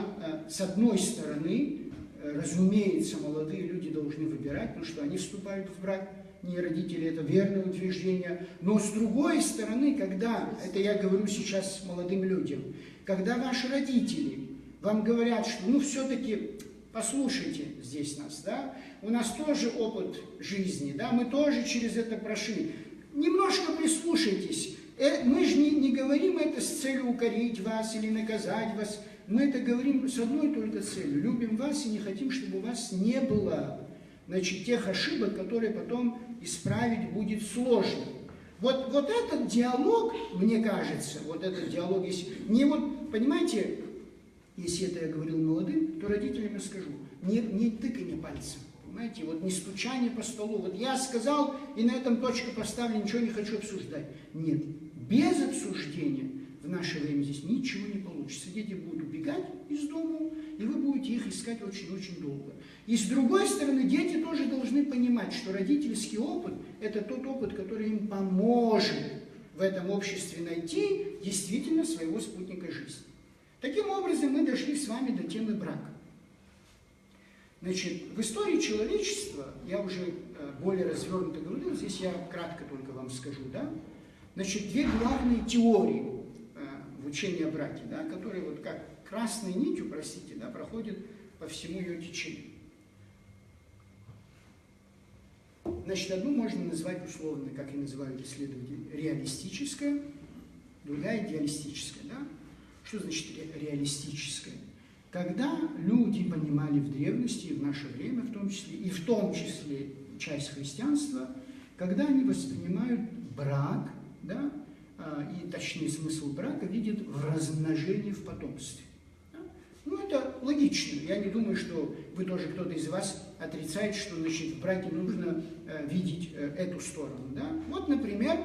с одной стороны, разумеется, молодые люди должны выбирать, потому что они вступают в брак, не родители, это верное утверждение, но с другой стороны, когда, это я говорю сейчас молодым людям, когда ваши родители вам говорят, что ну все-таки послушайте здесь нас, да, у нас тоже опыт жизни, да, мы тоже через это прошли, немножко прислушайтесь, мы же не говорим это с целью укорить вас или наказать вас, мы это говорим с одной только целью, любим вас и не хотим, чтобы у вас не было, значит, тех ошибок, которые потом исправить будет сложно. Вот этот диалог, мне кажется, вот этот диалог, если не вот, понимаете, если это я говорил молодым, то родителям я скажу, не тыканье пальцем, понимаете, вот не стучание по столу, вот я сказал, и на этом точка поставлена, ничего не хочу обсуждать. Нет, без обсуждения в наше время здесь ничего не получится. Дети будут убегать из дома, и вы будете их искать очень-очень долго. И с другой стороны, дети тоже должны понимать, что родительский опыт – это тот опыт, который им поможет в этом обществе найти действительно своего спутника жизни. Таким образом, мы дошли с вами до темы брака. Значит, в истории человечества, я уже более развернуто говорил, здесь я кратко только вам скажу, да? Значит, две главные теории в учении о браке, да, которые вот как красной нитью, простите, да, проходят по всему ее течению. Значит, одну можно назвать условно, как и называют исследователи, реалистическая, другая идеалистическая, да? Что значит реалистическое? Когда люди понимали в древности, и в наше время в том числе часть христианства, когда они воспринимают брак, да, и точнее смысл брака видят в размножении в потомстве. Да? Ну, это логично. Я не думаю, что вы тоже, кто-то из вас отрицает, что, значит, в браке нужно видеть эту сторону. Да? Вот, например,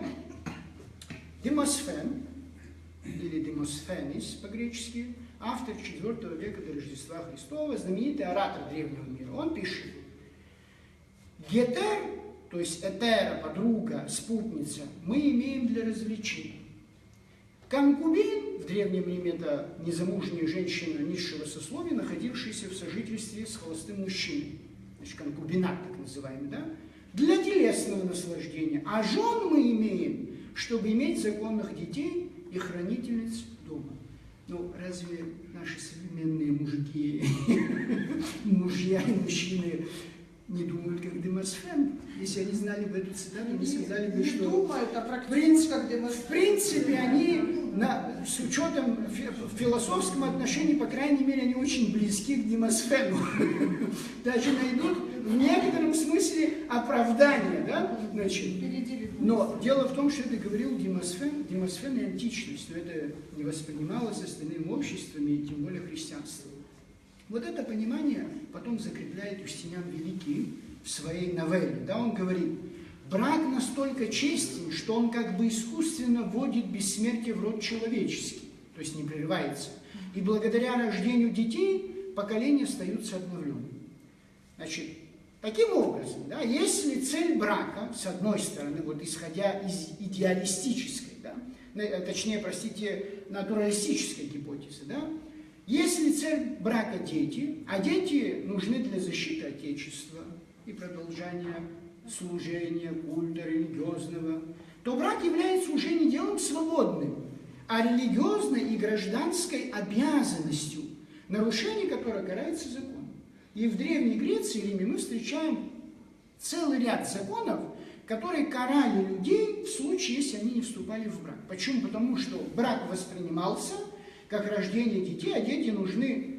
Демосфен, или Демосфенис по-гречески, автор IV века до Рождества Христова, знаменитый оратор древнего мира. Он пишет: гетер, то есть этера, подруга, спутница, мы имеем для развлечения. Конкубин, в Древнем Риме это незамужняя женщина низшего сословия, находившаяся в сожительстве с холостым мужчиной. Значит, конкубинат, так называемый, да? для телесного наслаждения, а жен мы имеем, чтобы иметь законных детей и хранительниц дома. Ну, разве наши современные мужики, мужья и мужчины не думают, как Демосфен? Если они знали бы эту цитату, они сказали бы, что думают, а практикуют, как в принципе они, с учетом в философском отношении, по крайней мере, они очень близки к Демосфену. Даже найдут в некотором смысле оправдание, да? Значит, но дело в том, что это говорил Демосфен и античность, но это не воспринималось остальными обществами, и тем более христианством. Вот это понимание потом закрепляет Юстиниан Великий в своей новелле. Да, он говорит, брак настолько честен, что он как бы искусственно вводит бессмертие в род человеческий, то есть не прерывается. И благодаря рождению детей поколения остаются обновленными. Значит, таким образом, да, если цель брака, с одной стороны, вот исходя из идеалистической, да, точнее, простите, натуралистической гипотезы, да, если цель брака дети, а дети нужны для защиты Отечества и продолжения служения, культа религиозного, то брак является уже не делом свободным, а религиозной и гражданской обязанностью, нарушение которой карается законом. И в Древней Греции и Риме мы встречаем целый ряд законов, которые карали людей в случае, если они не вступали в брак. Почему? Потому что брак воспринимался как рождение детей, а дети нужны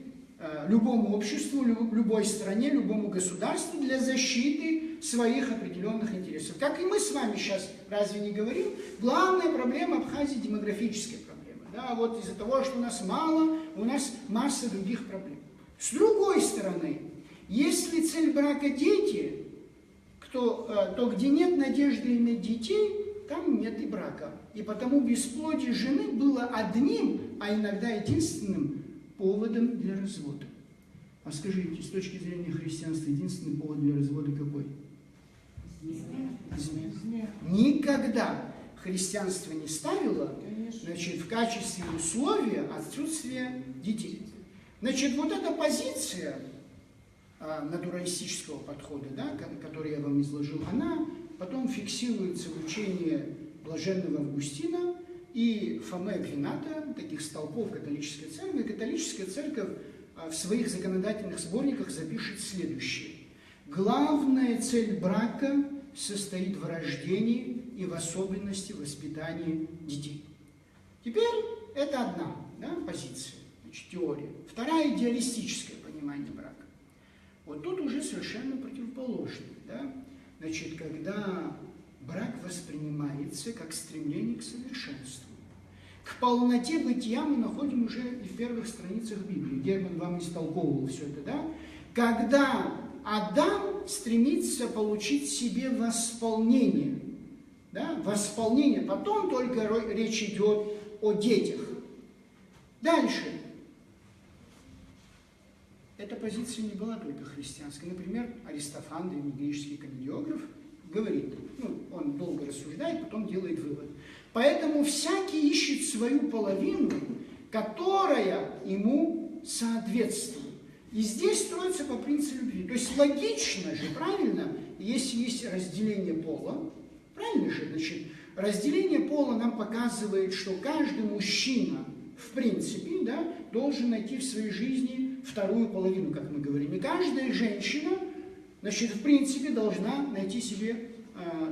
любому обществу, любой стране, любому государству для защиты своих определенных интересов. Как и мы с вами сейчас, разве не говорим? Главная проблема Абхазии – демографическая проблема. Да, вот из-за того, что у нас мало, у нас масса других проблем. С другой стороны, если цель брака – дети, то где нет надежды иметь детей, там нет и брака. И потому бесплодие жены было одним, а иногда единственным поводом для развода. А скажите, с точки зрения христианства, единственный повод для развода какой? Измена. Никогда христианство не ставило, значит, в качестве условия отсутствие детей. Значит, вот эта позиция натуралистического подхода, да, который я вам изложил, она потом фиксируется в учении блаженного Августина и Фомы Аквината, таких столпов католической церкви. И католическая церковь в своих законодательных сборниках запишет следующее. Главная цель брака состоит в рождении и в особенности воспитании детей. Теперь это одна, да, позиция, значит, теория. Вторая – идеалистическое понимание брака. Вот тут уже совершенно противоположное. Да? Значит, когда брак воспринимается как стремление к совершенству. К полноте бытия мы находим уже и в первых страницах Библии. Герман вам истолковывал все это, да? Когда Адам стремится получить себе восполнение. Да? Восполнение. Потом только речь идет о детях. Дальше. Эта позиция не была только христианской. Например, Аристофан, древнегреческий комедиограф, говорит, он долго рассуждает, потом делает вывод. Поэтому всякий ищет свою половину, которая ему соответствует. И здесь строится по принципу любви. То есть логично же, правильно, если есть разделение пола, правильно же, значит, разделение пола нам показывает, что каждый мужчина, в принципе, да, должен найти в своей жизни вторую половину, как мы говорим. И каждая женщина, значит, в принципе, должна найти себе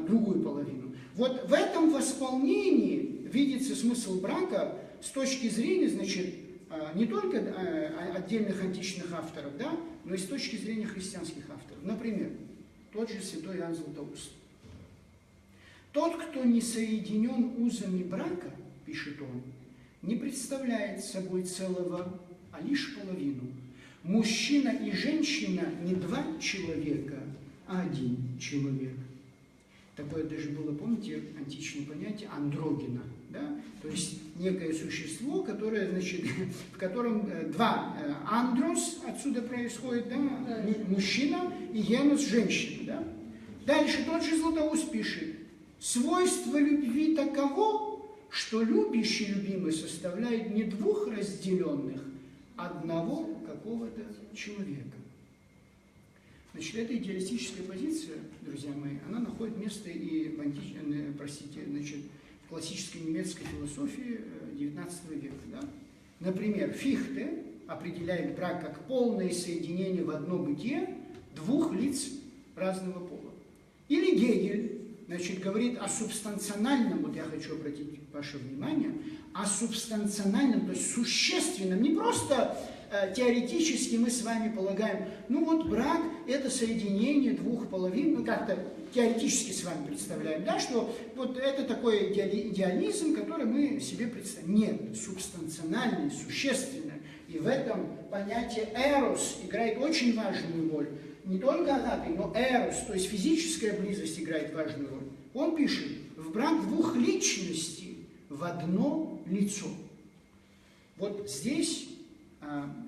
другую половину. Вот в этом восполнении видится смысл брака с точки зрения, значит, не только отдельных античных авторов, да, но и с точки зрения христианских авторов. Например, тот же святой Иоанн Златоуст. Тот, кто не соединен узами брака, пишет он, не представляет собой целого, а лишь половину. Мужчина и женщина не два человека, а один человек. Такое даже было, помните, античное понятие андрогина, да? То есть некое существо, которое, значит, в котором два андрос отсюда происходит, да? Мужчина и генос женщина. Да? Дальше тот же Златоуст пишет: свойство любви таково, что любящий и любимый составляет не двух разделенных, одного какого-то человека. Значит, эта идеалистическая позиция, друзья мои, она находит место и в классической немецкой философии XIX века. Да? Например, Фихте определяет брак как полное соединение в одно бытие двух лиц разного пола. Или Гегель, значит, говорит о субстанциональном, вот я хочу обратить ваше внимание, о субстанциональном, то есть существенном, не просто теоретически мы с вами полагаем, ну вот брак – это соединение двух половин, ну как-то теоретически с вами представляем, да, что вот это такой идеализм, который мы себе представляем. Нет, субстанциональное, существенное. И в этом понятие эрос играет очень важную роль. Не только агапе, но эрос, то есть физическая близость играет важную роль. Он пишет, в брак двух личностей в одно лицо. Вот здесь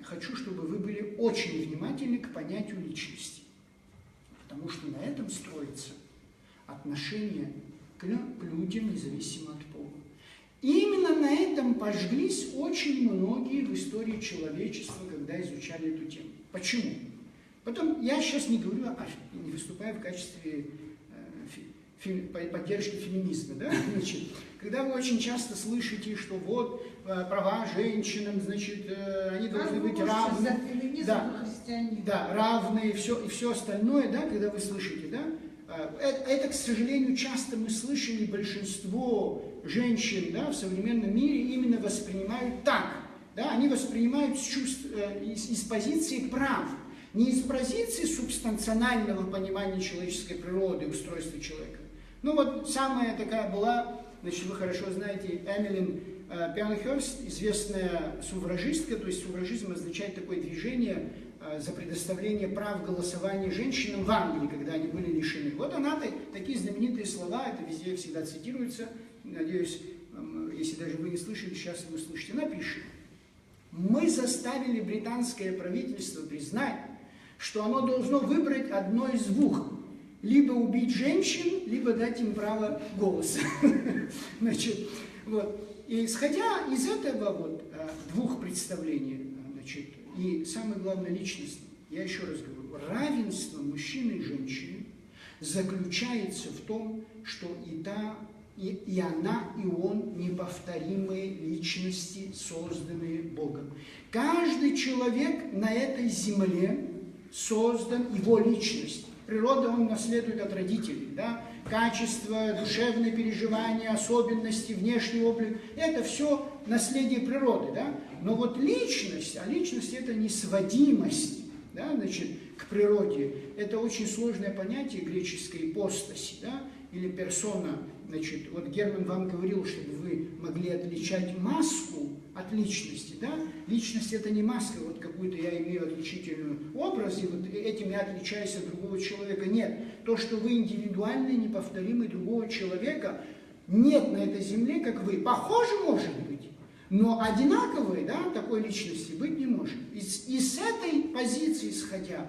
хочу, чтобы вы были очень внимательны к понятию личности. Потому что на этом строится отношение к людям, независимо от пола. И именно на этом пожглись очень многие в истории человечества, когда изучали эту тему. Почему? Потом, я сейчас не говорю, не выступаю в качестве поддержки феминизма, да? Значит, когда вы очень часто слышите, что вот права женщинам, значит, они должны быть равны, да, равные, и все остальное, да, когда вы слышите, да, это, к сожалению, часто мы слышали, большинство женщин, да, в современном мире именно воспринимают так, да, они воспринимают из позиции прав, не из позиции субстанционального понимания человеческой природы, устройства человека. Ну вот самая такая была, значит, вы хорошо знаете, Эмилин Пианхерст, известная суфражистка, то есть суфражизм означает такое движение за предоставление прав голосования женщинам в Англии, когда они были лишены. Вот она, такие знаменитые слова, это везде всегда цитируется, надеюсь, если даже вы не слышали, сейчас вы услышите. Она пишет: «Мы заставили британское правительство признать, что оно должно выбрать одно из двух. Либо убить женщин, либо дать им право голоса». Значит, вот. И исходя из этого вот двух представлений, значит, и самое главное личностное, я еще раз говорю, равенство мужчины и женщины заключается в том, что и она, и он неповторимые личности, созданные Богом. Каждый человек на этой земле создан его личность. Природа он наследует от родителей, да? Качество, душевные переживания, особенности, внешний облик – это все наследие природы, да? Но вот личность, а личность – это несводимость, да, значит, к природе. Это очень сложное понятие греческой ипостаси, да? Или персона. Значит, вот Герман вам говорил, чтобы вы могли отличать маску от личности, да? Личность – это не маска, вот какую-то я имею отличительную образ, и вот этим я отличаюсь от другого человека. Нет, то, что вы индивидуальный, неповторимый другого человека, нет на этой земле, как вы. Похоже, может быть, но одинаковые, да, такой личности быть не может. И с этой позиции исходя,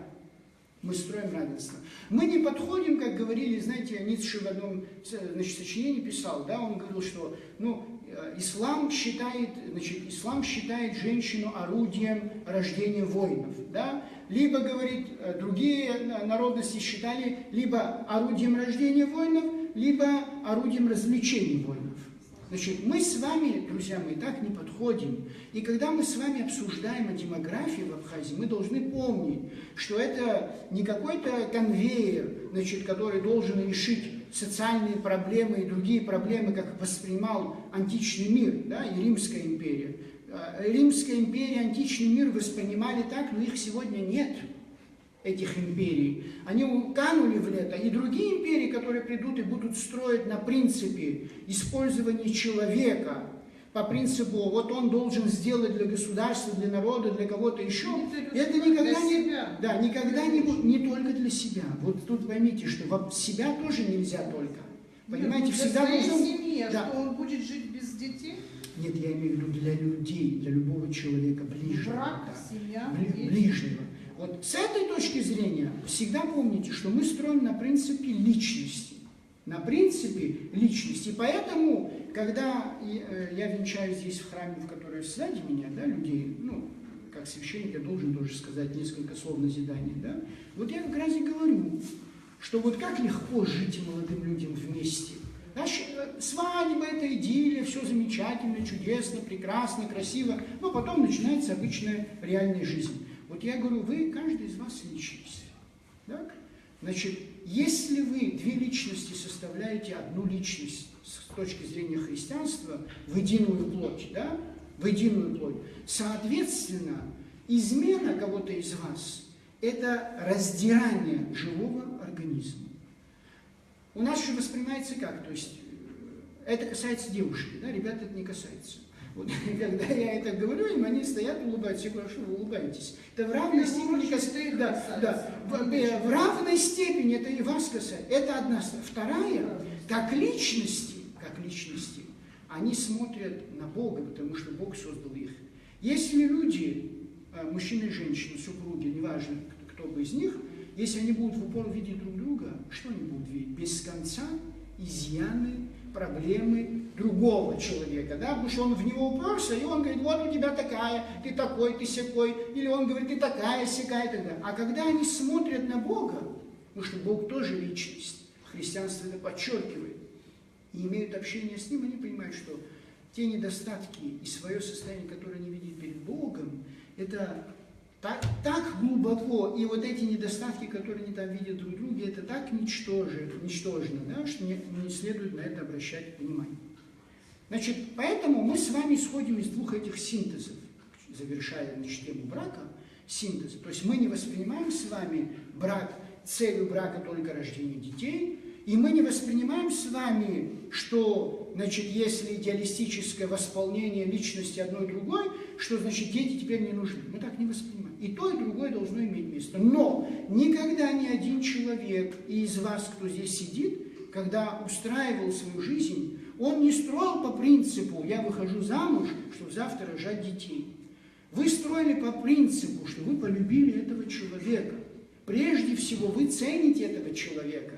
мы строим равенство. Мы не подходим, как говорили, знаете, Ницше в одном, значит, сочинении писал, да, он говорил, что, ислам считает женщину орудием рождения воинов, да, либо, говорит, другие народности считали либо орудием рождения воинов, либо орудием развлечений воинов. Значит, мы с вами, друзья мои, так не подходим. И когда мы с вами обсуждаем демографии в Абхазии, мы должны помнить, что это не какой-то конвейер, значит, который должен решить социальные проблемы и другие проблемы, как воспринимал античный мир, да, и Римская империя. Римская империя, античный мир воспринимали так, но их сегодня нет, этих империй. Они канули в лето, и другие империи, которые придут и будут строить на принципе использования человека, по принципу, вот он должен сделать для государства, для народа, для кого-то еще, это никогда не только для себя. Вот тут поймите, что себя тоже нельзя только. Понимаете, всегда должен... семье, да. Что он будет жить без детей? Нет, я имею в виду для людей, для любого человека ближнего. Брак, семья, ближнего. Вот с этой точки зрения всегда помните, что мы строим на принципе личности. На принципе личности. Поэтому, когда я венчаю здесь в храме, в который сзади меня, да, людей, как как священник, я должен тоже сказать несколько слов назидания, да? Вот я как раз и говорю, что вот как легко жить молодым людям вместе. Свадьба, это идиллия, все замечательно, чудесно, прекрасно, красиво, но потом начинается обычная реальная жизнь. Вот я говорю, вы, каждый из вас личность. Так? Значит, если вы две личности составляете одну личность с точки зрения христианства, в единую плоть, да? В единую плоть, соответственно, измена кого-то из вас – это раздирание живого организма. У нас же воспринимается как? То есть это касается девушки, да? Ребят это не касается. Вот, когда я это говорю, им они стоят, улыбаются. Я говорю, что вы улыбаетесь? Это в равной степени касается. Да, в равной степени это и вас касается. Это одна сторона. Вторая, как личности, они смотрят на Бога, потому что Бог создал их. Если люди, мужчина и женщина, супруги, неважно, кто бы из них, если они будут в упор видеть друг друга, что они будут видеть? Без конца изъяны, проблемы другого человека, да, потому что он в него уперся, и он говорит, вот у тебя такая, ты такой, ты сякой, или он говорит, ты такая, сякая, и так далее. А когда они смотрят на Бога, потому что Бог тоже личность, христианство это подчеркивает, и имеют общение с Ним, они понимают, что те недостатки и свое состояние, которое они видят перед Богом, это так глубоко, и вот эти недостатки, которые они там видят друг в друге, это так ничтожно, да, что не следует на это обращать внимание. Значит, поэтому мы с вами исходим из двух этих синтезов, завершая тему брака, синтеза. То есть мы не воспринимаем с вами брак, целью брака только рождение детей, и мы не воспринимаем с вами, что, значит, если идеалистическое восполнение личности одной другой, что, значит, дети теперь не нужны. Мы так не воспринимаем. И то, и другое должно иметь место. Но никогда ни один человек из вас, кто здесь сидит, когда устраивал свою жизнь, он не строил по принципу «я выхожу замуж, чтобы завтра рожать детей». Вы строили по принципу, что вы полюбили этого человека. Прежде всего, вы цените этого человека.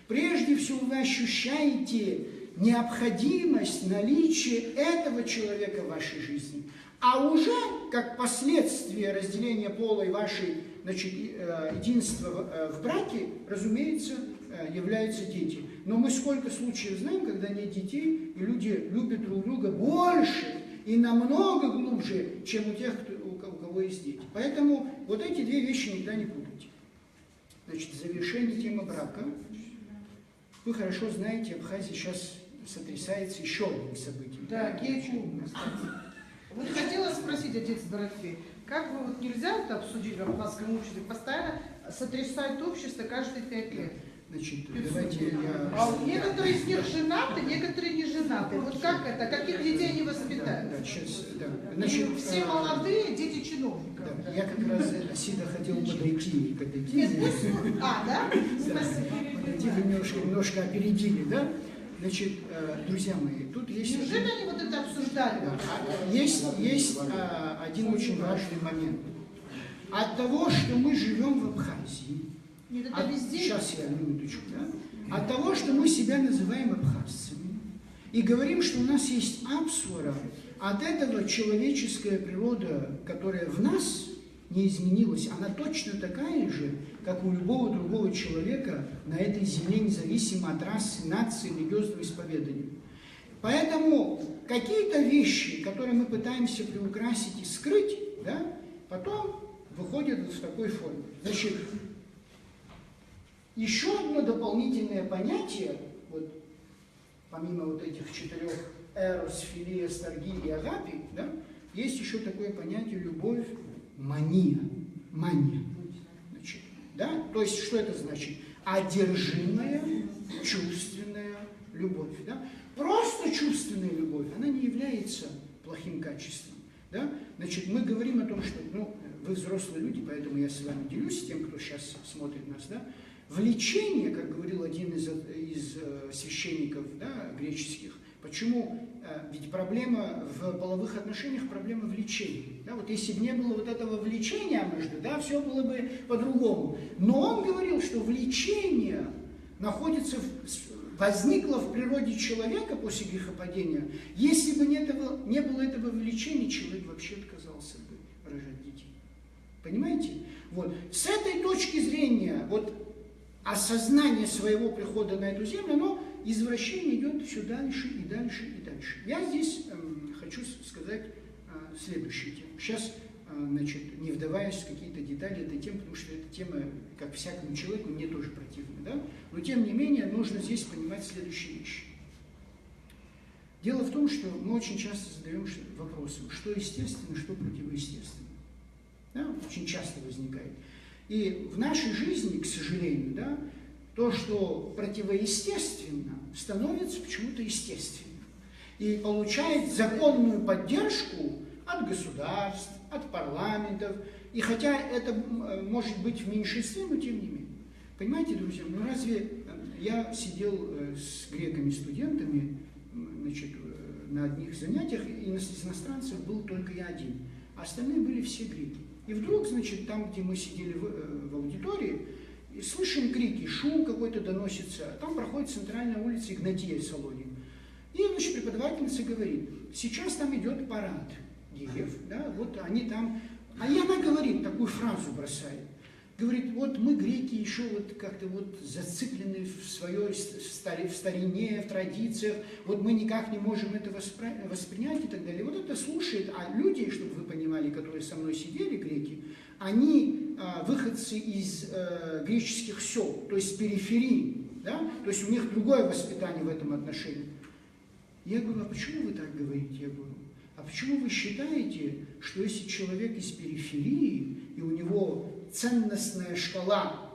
Прежде всего, вы ощущаете необходимость наличия этого человека в вашей жизни. А уже, как последствие разделения пола и вашей, значит, единства в браке, разумеется, являются дети. Но мы сколько случаев знаем, когда нет детей, и люди любят друг друга больше и намного глубже, чем у тех, у кого есть дети. Поэтому вот эти две вещи никогда не путайте. Значит, завершение темы брака. Вы хорошо знаете, Абхазия сейчас сотрясается еще одним событием. Да, гей-клуб, кстати. Вот хотела спросить, отец Дорофей, как бы вот нельзя это обсудить в абхазском обществе? Постоянно сотрясает общество каждые 5 лет. Значит, давайте я... А вот некоторые из них женаты, некоторые не женаты. Вот как это? Каких детей они воспитают? Да, сейчас, да. Значит, все молодые, дети чиновников. Да. Я как раз, Сида, хотел подойти к этой теме. Да? Подойти, вы немножко опередили, да? Значит, друзья мои, тут есть... Неужели они вот это обсуждали? Да. Есть один очень важный момент. От того, что мы живем в Абхазии, Нет, это везде. Сейчас я минуточку, да? От того, что мы себя называем абхазцами и говорим, что у нас есть Апсуара, от этого человеческая природа, которая в нас не изменилась, она точно такая же, как у любого другого человека на этой земле, независимо от расы, нации, религиозного исповедания. Поэтому какие-то вещи, которые мы пытаемся приукрасить и скрыть, да, потом выходят в такой форме. Значит, еще одно дополнительное понятие, вот, помимо вот этих 4 эрос, филия, старгия и агапи, да, есть еще такое понятие любовь, мания. Значит, да? То есть, что это значит? Одержимая, чувственная любовь. Да? Просто чувственная любовь, она не является плохим качеством. Да? Значит, мы говорим о том, что, вы взрослые люди, поэтому я с вами делюсь, тем, кто сейчас смотрит нас, да? Влечение, как говорил один из священников, да, греческих, почему? Ведь проблема в половых отношениях, проблема влечения. Да? Вот если бы не было вот этого влечения между, да, все было бы по-другому. Но он говорил, что влечение возникло в природе человека после грехопадения. Если бы не было этого влечения, человек вообще отказался бы рожать детей. Понимаете? Вот. С этой точки зрения, вот осознание своего прихода на эту землю, оно, извращение идет все дальше и дальше и дальше. Я здесь хочу сказать следующую тему. Сейчас, значит, не вдаваясь в какие-то детали этой темы, потому что эта тема, как всякому человеку, мне тоже противна, да? Но тем не менее, нужно здесь понимать следующие вещи. Дело в том, что мы очень часто задаем вопросом, что естественно, что противоестественно. Да? Очень часто возникает. И в нашей жизни, к сожалению, да, то, что противоестественно, становится почему-то естественным. И получает законную поддержку от государств, от парламентов. И хотя это может быть в меньшинстве, но тем не менее. Понимаете, друзья, ну разве я сидел с греками-студентами, значит, на одних занятиях, и из иностранцев был только я один, а остальные были все греки. И вдруг, значит, там, где мы сидели в аудитории, и слышим крики, шум какой-то доносится, а там проходит центральная улица Игнатия Солонин. И, значит, преподавательница говорит, сейчас там идет парад геев, да, вот они там, и она говорит, такую фразу бросает, говорит, вот мы, греки, еще вот как-то вот зациклены в своей в старине, в традициях, вот мы никак не можем это воспринять и так далее. Вот это слушает, а люди, чтобы вы понимали, которые со мной сидели, греки, они выходцы из греческих сел, то есть периферии, да? То есть у них другое воспитание в этом отношении. Я говорю, а почему вы так говорите? Я говорю, а почему вы считаете, что если человек из периферии, и у него ценностная шкала,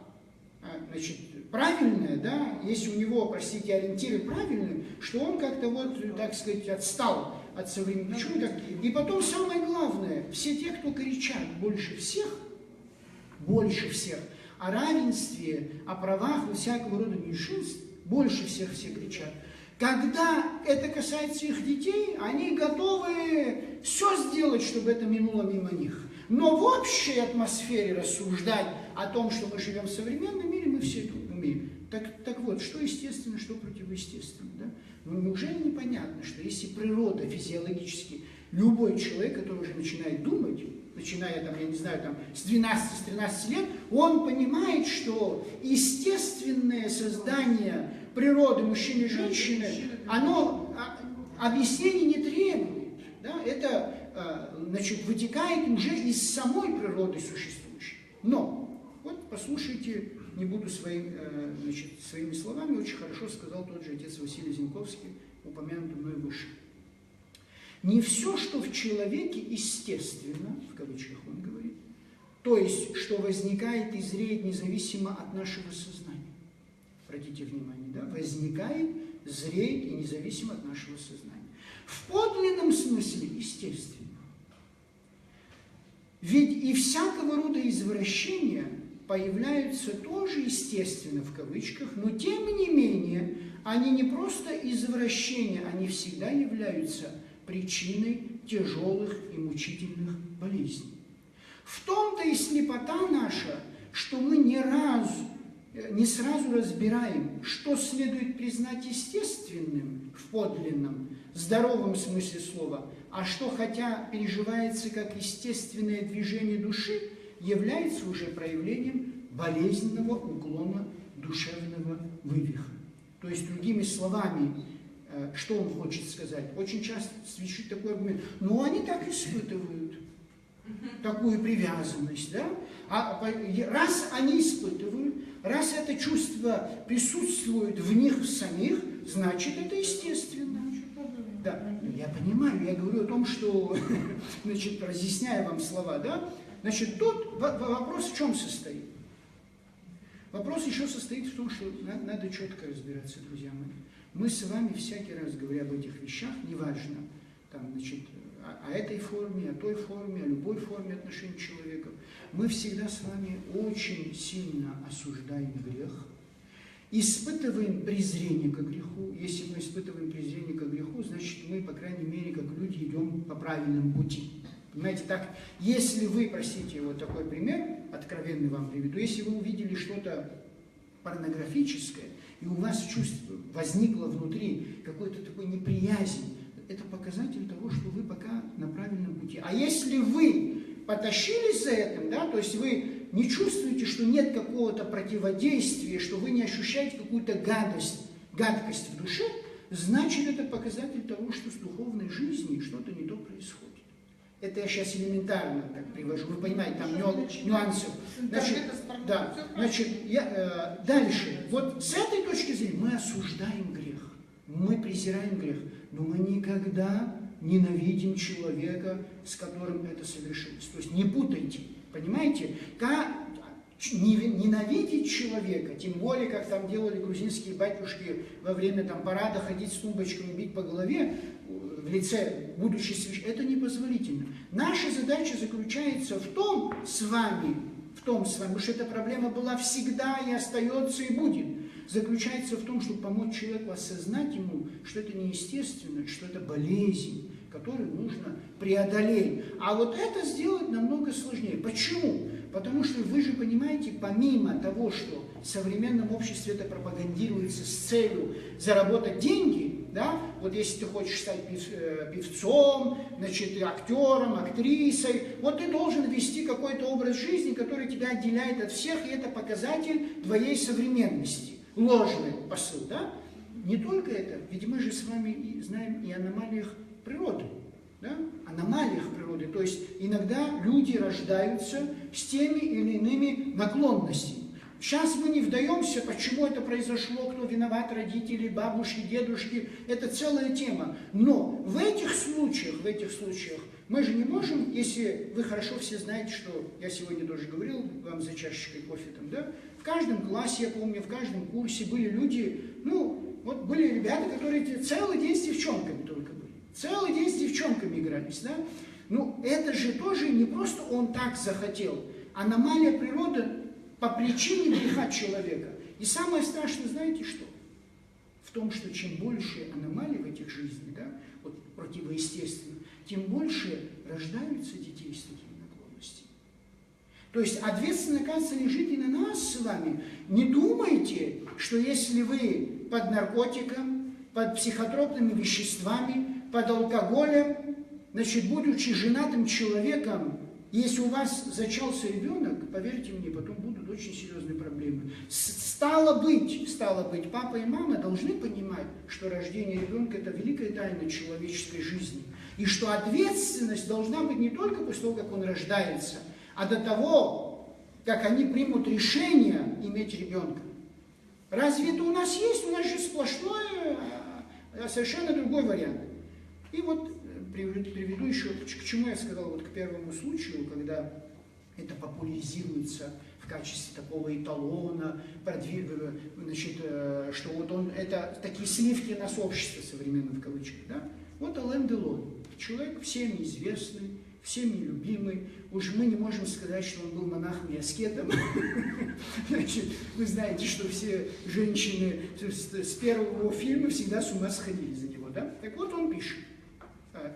значит, правильная, да, если у него, простите, ориентиры правильные, что он как-то вот, так сказать, отстал от современного. Почему так? И потом самое главное, все те, кто кричат больше всех о равенстве, о правах всякого рода меньшинств, больше всех все кричат. Когда это касается их детей, они готовы все сделать, чтобы это минуло мимо них. Но в общей атмосфере рассуждать о том, что мы живем в современном мире, мы все это умеем. Так вот, что естественно, что противоестественно. Да? Ну, неужели непонятно, что если природа физиологически, любой человек, который уже начинает думать, начиная, там, я не знаю, там, с 12-13 лет, он понимает, что естественное создание природы мужчины и женщины, оно объяснений не требует. Да? Это, значит, вытекает уже из самой природы существующей. Но, вот послушайте, не буду своими словами, очень хорошо сказал тот же отец Василий Зинковский, упомянутый мной выше. Не все, что в человеке естественно, в кавычках он говорит, то есть, что возникает и зреет независимо от нашего сознания. Обратите внимание, да? Возникает, зреет и независимо от нашего сознания. В подлинном смысле естественно. Ведь и всякого рода извращения появляются тоже естественно, в кавычках, но тем не менее, они не просто извращения, они всегда являются причиной тяжелых и мучительных болезней. В том-то и слепота наша, что мы не сразу разбираем, что следует признать естественным в подлинном, здоровом смысле слова, а что, хотя переживается как естественное движение души, является уже проявлением болезненного уклона душевного вывиха. То есть, другими словами, что он хочет сказать? Очень часто звучит такой аргумент. Ну, они так испытывают такую привязанность, да? Раз они испытывают, раз это чувство присутствует в них самих, значит, это естественно. Да, я понимаю, я говорю о том, что, значит, разъясняя вам слова, да? Значит, тут вопрос в чем состоит? Вопрос еще состоит в том, что надо четко разбираться, друзья мои. Мы с вами всякий раз, говоря об этих вещах, неважно, там, значит, о этой форме, о той форме, о любой форме отношений человека, мы всегда с вами очень сильно осуждаем грех, испытываем презрение к греху. Если мы испытываем презрение к греху, значит, мы, по крайней мере, как люди, идем по правильному пути. Понимаете, так, если вы, простите, вот такой пример, откровенный вам приведу, если вы увидели что-то порнографическое, и у вас чувство возникло внутри какой-то такой неприязнь, это показатель того, что вы пока на правильном пути. А если вы потащились за этим, да, то есть вы не чувствуете, что нет какого-то противодействия, что вы не ощущаете какую-то гадкость в душе, значит, это показатель того, что с духовной жизнью что-то не то происходит. Это я сейчас элементарно так привожу, вы понимаете, там нюансы. Значит, дальше. Вот с этой точки зрения мы осуждаем грех, мы презираем грех, но мы никогда ненавидим человека, с которым это совершилось. То есть не путайте, понимаете? Ненавидеть человека, тем более, как там делали грузинские батюшки во время там парада, ходить с тумбочками, бить по голове в лице будущей священника, это непозволительно. Наша задача заключается в том с вами, потому что эта проблема была всегда и остается и будет, заключается в том, чтобы помочь человеку осознать ему, что это неестественно, что это болезнь, которую нужно преодолеть. А вот это сделать намного сложнее. Почему? Потому что вы же понимаете, помимо того, что в современном обществе это пропагандируется с целью заработать деньги, да, вот если ты хочешь стать певцом, значит, актером, актрисой, вот ты должен вести какой-то образ жизни, который тебя отделяет от всех, и это показатель твоей современности. Ложный посыл, да? Не только это, ведь мы же с вами знаем и аномалиях природы. Да? Аномалиях природы. То есть иногда люди рождаются с теми или иными наклонностями. Сейчас мы не вдаемся, почему это произошло, кто виноват, родители, бабушки, дедушки. Это целая тема. Но в этих случаях мы же не можем, если вы хорошо все знаете, что я сегодня тоже говорил вам за чашечкой кофе там, да? В каждом классе, я помню, в каждом курсе были люди, вот были ребята, которые целый день с девчонками только были. Целый день с девчонками игрались, да? Это же тоже не просто он так захотел. Аномалия природы по причине греха человека. И самое страшное, знаете что? В том, что чем больше аномалий в этих жизнях, да, вот противоестественно, тем больше рождаются детей с такими наклонностями. То есть ответственность, оказывается, лежит и на нас с вами. Не думайте, что если вы под наркотиком, под психотропными веществами, под алкоголем, значит, будучи женатым человеком, если у вас зачался ребенок, поверьте мне, потом будут очень серьезные проблемы. Стало быть, папа и мама должны понимать, что рождение ребенка – это великая тайна человеческой жизни. И что ответственность должна быть не только после того, как он рождается, а до того, как они примут решение иметь ребенка. Разве это у нас есть? У нас же сплошной, совершенно другой вариант. И вот приведу еще, к чему я сказал, вот к первому случаю, когда это популяризируется в качестве такого эталона, значит, что вот он, это такие сливки на сообщество современное в кавычках, да? Вот Ален Делон, человек всем известный, всеми любимый, уж мы не можем сказать, что он был монахом и аскетом. Значит, вы знаете, что все женщины с первого фильма всегда с ума сходили за него, да? Так вот он пишет.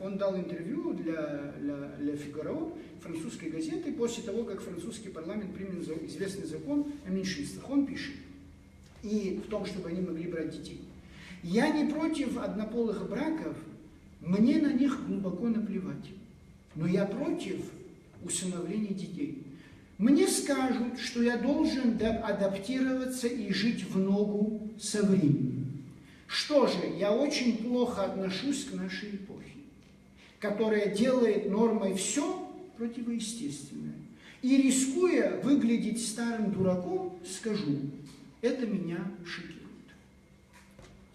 Он дал интервью для Le Figaro, французской газеты, после того, как французский парламент принял известный закон о меньшинствах. Он пишет, и в том, чтобы они могли брать детей. Я не против однополых браков, мне на них глубоко наплевать, но я против усыновления детей. Мне скажут, что я должен адаптироваться и жить в ногу со временем. Что же, я очень плохо отношусь к нашей эпохе, которая делает нормой все противоестественное. И рискуя выглядеть старым дураком, скажу, это меня шокирует.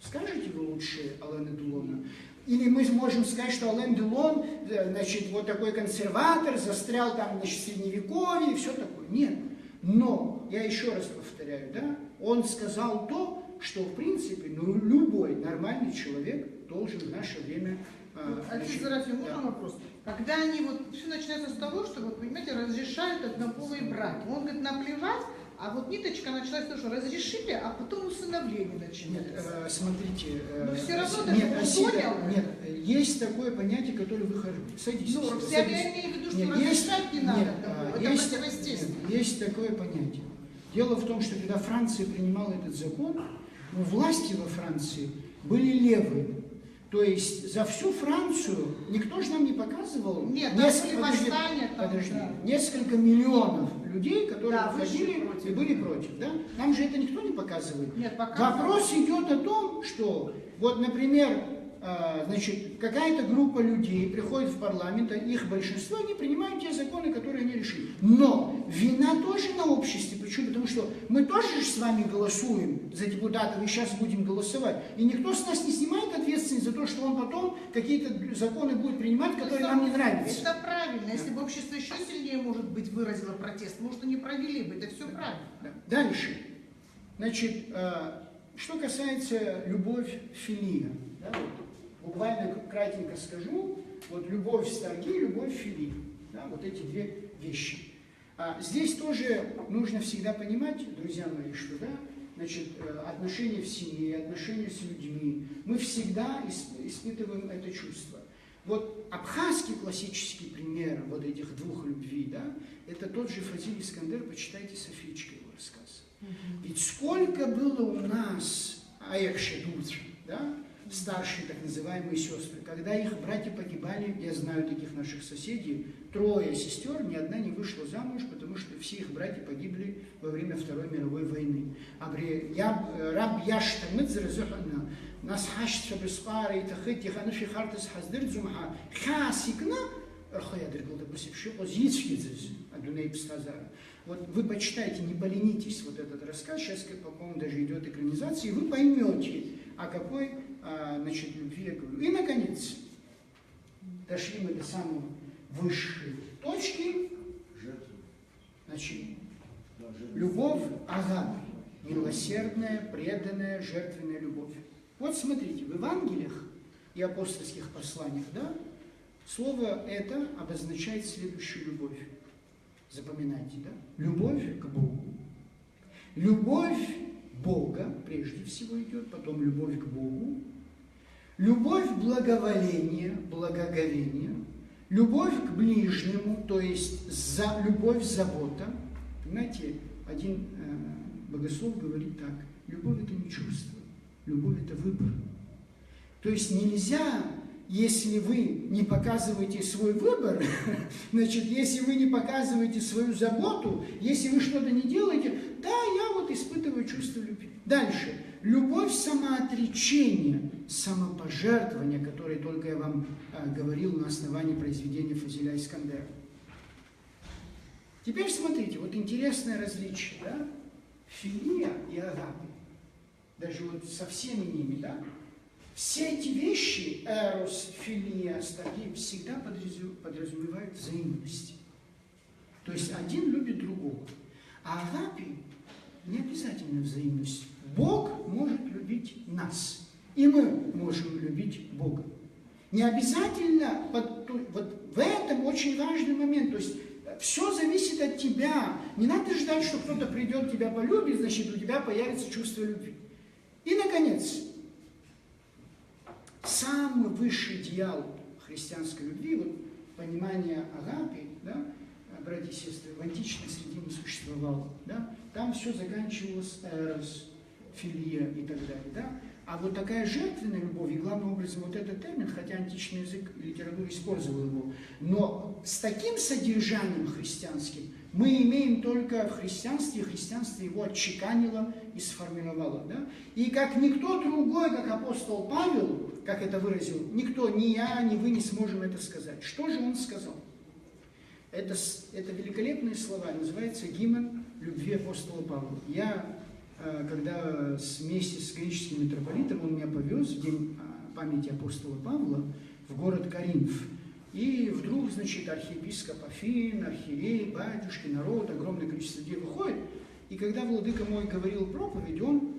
Скажете вы лучше Алена Делона? Или мы можем сказать, что Ален Делон, значит, вот такой консерватор, застрял там, значит, в Средневековье и все такое. Нет. Но, я еще раз повторяю, да, он сказал то, что, в принципе, любой нормальный человек должен в наше время... Отец Серафим, можно вопрос? Когда они, вот, все начинается с того, что, вот, понимаете, разрешают однополые браки. Он говорит, наплевать, а вот ниточка началась с того, что разрешили, а потом усыновление начинается. Нет, смотрите... Но все равно даже он понял. Нет, есть такое понятие, которое вы садитесь. Ну, я имею в виду, что разрешать не надо. Это противоестественно. Есть такое понятие. Дело в том, что когда Франция принимала этот закон, власти во Франции были левые. То есть за всю Францию никто же нам не показывал. Нет, там были восстания, несколько миллионов людей, которые выходили против. и были против. Да? Нам же это никто не показывает. Нет, Вопрос идет о том, что вот, например, значит, какая-то группа людей приходит в парламент, их большинство, они принимают те законы, которые они решили. Но вина тоже на обществе. Почему? Потому что мы тоже с вами голосуем за депутатов и сейчас будем голосовать. И никто с нас не снимает ответственность за то, что он потом какие-то законы будет принимать, которые нам не нравятся. Это правильно. Если бы общество еще сильнее, может быть, выразило протест, может, и не провели бы. Это все правильно. Дальше. Значит, что касается любовь филия. Да, вот. Буквально кратенько скажу, вот любовь сторги, любовь филии, да, вот эти две вещи. Здесь тоже нужно всегда понимать, друзья мои, что да, значит, отношения в семье, отношения с людьми, мы всегда испытываем это чувство. Вот абхазский классический пример вот этих двух любвей, да, это тот же Фазиль Искандер, почитайте Софичка его рассказ. Ведь сколько было у нас аекшедут, да, старшие так называемые сестры, когда их братья погибали, я знаю таких наших соседей, 3 сестер, ни одна не вышла замуж, потому что все их братья погибли во время Второй мировой войны. Раб Яшта Мыцзерзухана, нас хашт шабеспара и тахит, яхану фихартес хаздыр дзумха, хасикна, рахаядр был допустим, что позицкидзез, адуней пстазара. Вот вы почитайте, не поленитесь вот этот рассказ, сейчас, по-моему, даже идет экранизация, и вы поймете, о какой, значит, любви я говорю. И, наконец, дошли мы до самой высшей точки, значит, любовь агапы, милосердная, преданная, жертвенная любовь. Вот смотрите, в Евангелиях и апостольских посланиях, да, слово это обозначает следующую любовь. Запоминайте, да? Любовь к Богу. Любовь Бога прежде всего идет, потом любовь к Богу. Любовь благоволения, благоговения. Любовь к ближнему, то есть любовь забота. Понимаете, один богослов говорит так: любовь это не чувство, любовь это выбор. То есть нельзя, если вы не показываете свой выбор, значит, если вы не показываете свою заботу, если вы что-то не делаете, да, я вот испытываю чувство любви. Дальше. Любовь самоотречения, самопожертвования, которое только я вам говорил на основании произведения Фазиля Искандера. Теперь смотрите, вот интересное различие, да? Филия и агапы. Даже вот со всеми ними, да? Все эти вещи, эрос, филия, стаги, всегда подразумевают взаимность. То есть один любит другого. А агапе не обязательно взаимность. Бог может любить нас, и мы можем любить Бога. Не обязательно, вот в этом очень важный момент, то есть все зависит от тебя. Не надо ждать, что кто-то придет, тебя полюбит, значит у тебя появится чувство любви. И, наконец, самый высший идеал христианской любви, вот понимание агапы, да, братья и сестры, в античной среде не существовало, да, там все заканчивалось эрос, филия и так далее, да, а вот такая жертвенная любовь, и главным образом вот этот термин, хотя античный язык и литература использовал его, но с таким содержанием христианским мы имеем только в христианстве, и христианство его отчеканило и сформировало, да, и как никто другой, как апостол Павел, как это выразил, никто, ни я, ни вы не сможем это сказать. Что же он сказал? Это великолепные слова, называется гимн любви апостола Павла. Я, когда вместе с греческим митрополитом, он меня повез в день памяти апостола Павла в город Коринф. И вдруг, значит, архиепископ Афин, архиерей, батюшки, народ, огромное количество людей выходит. И когда владыка мой говорил проповедь, он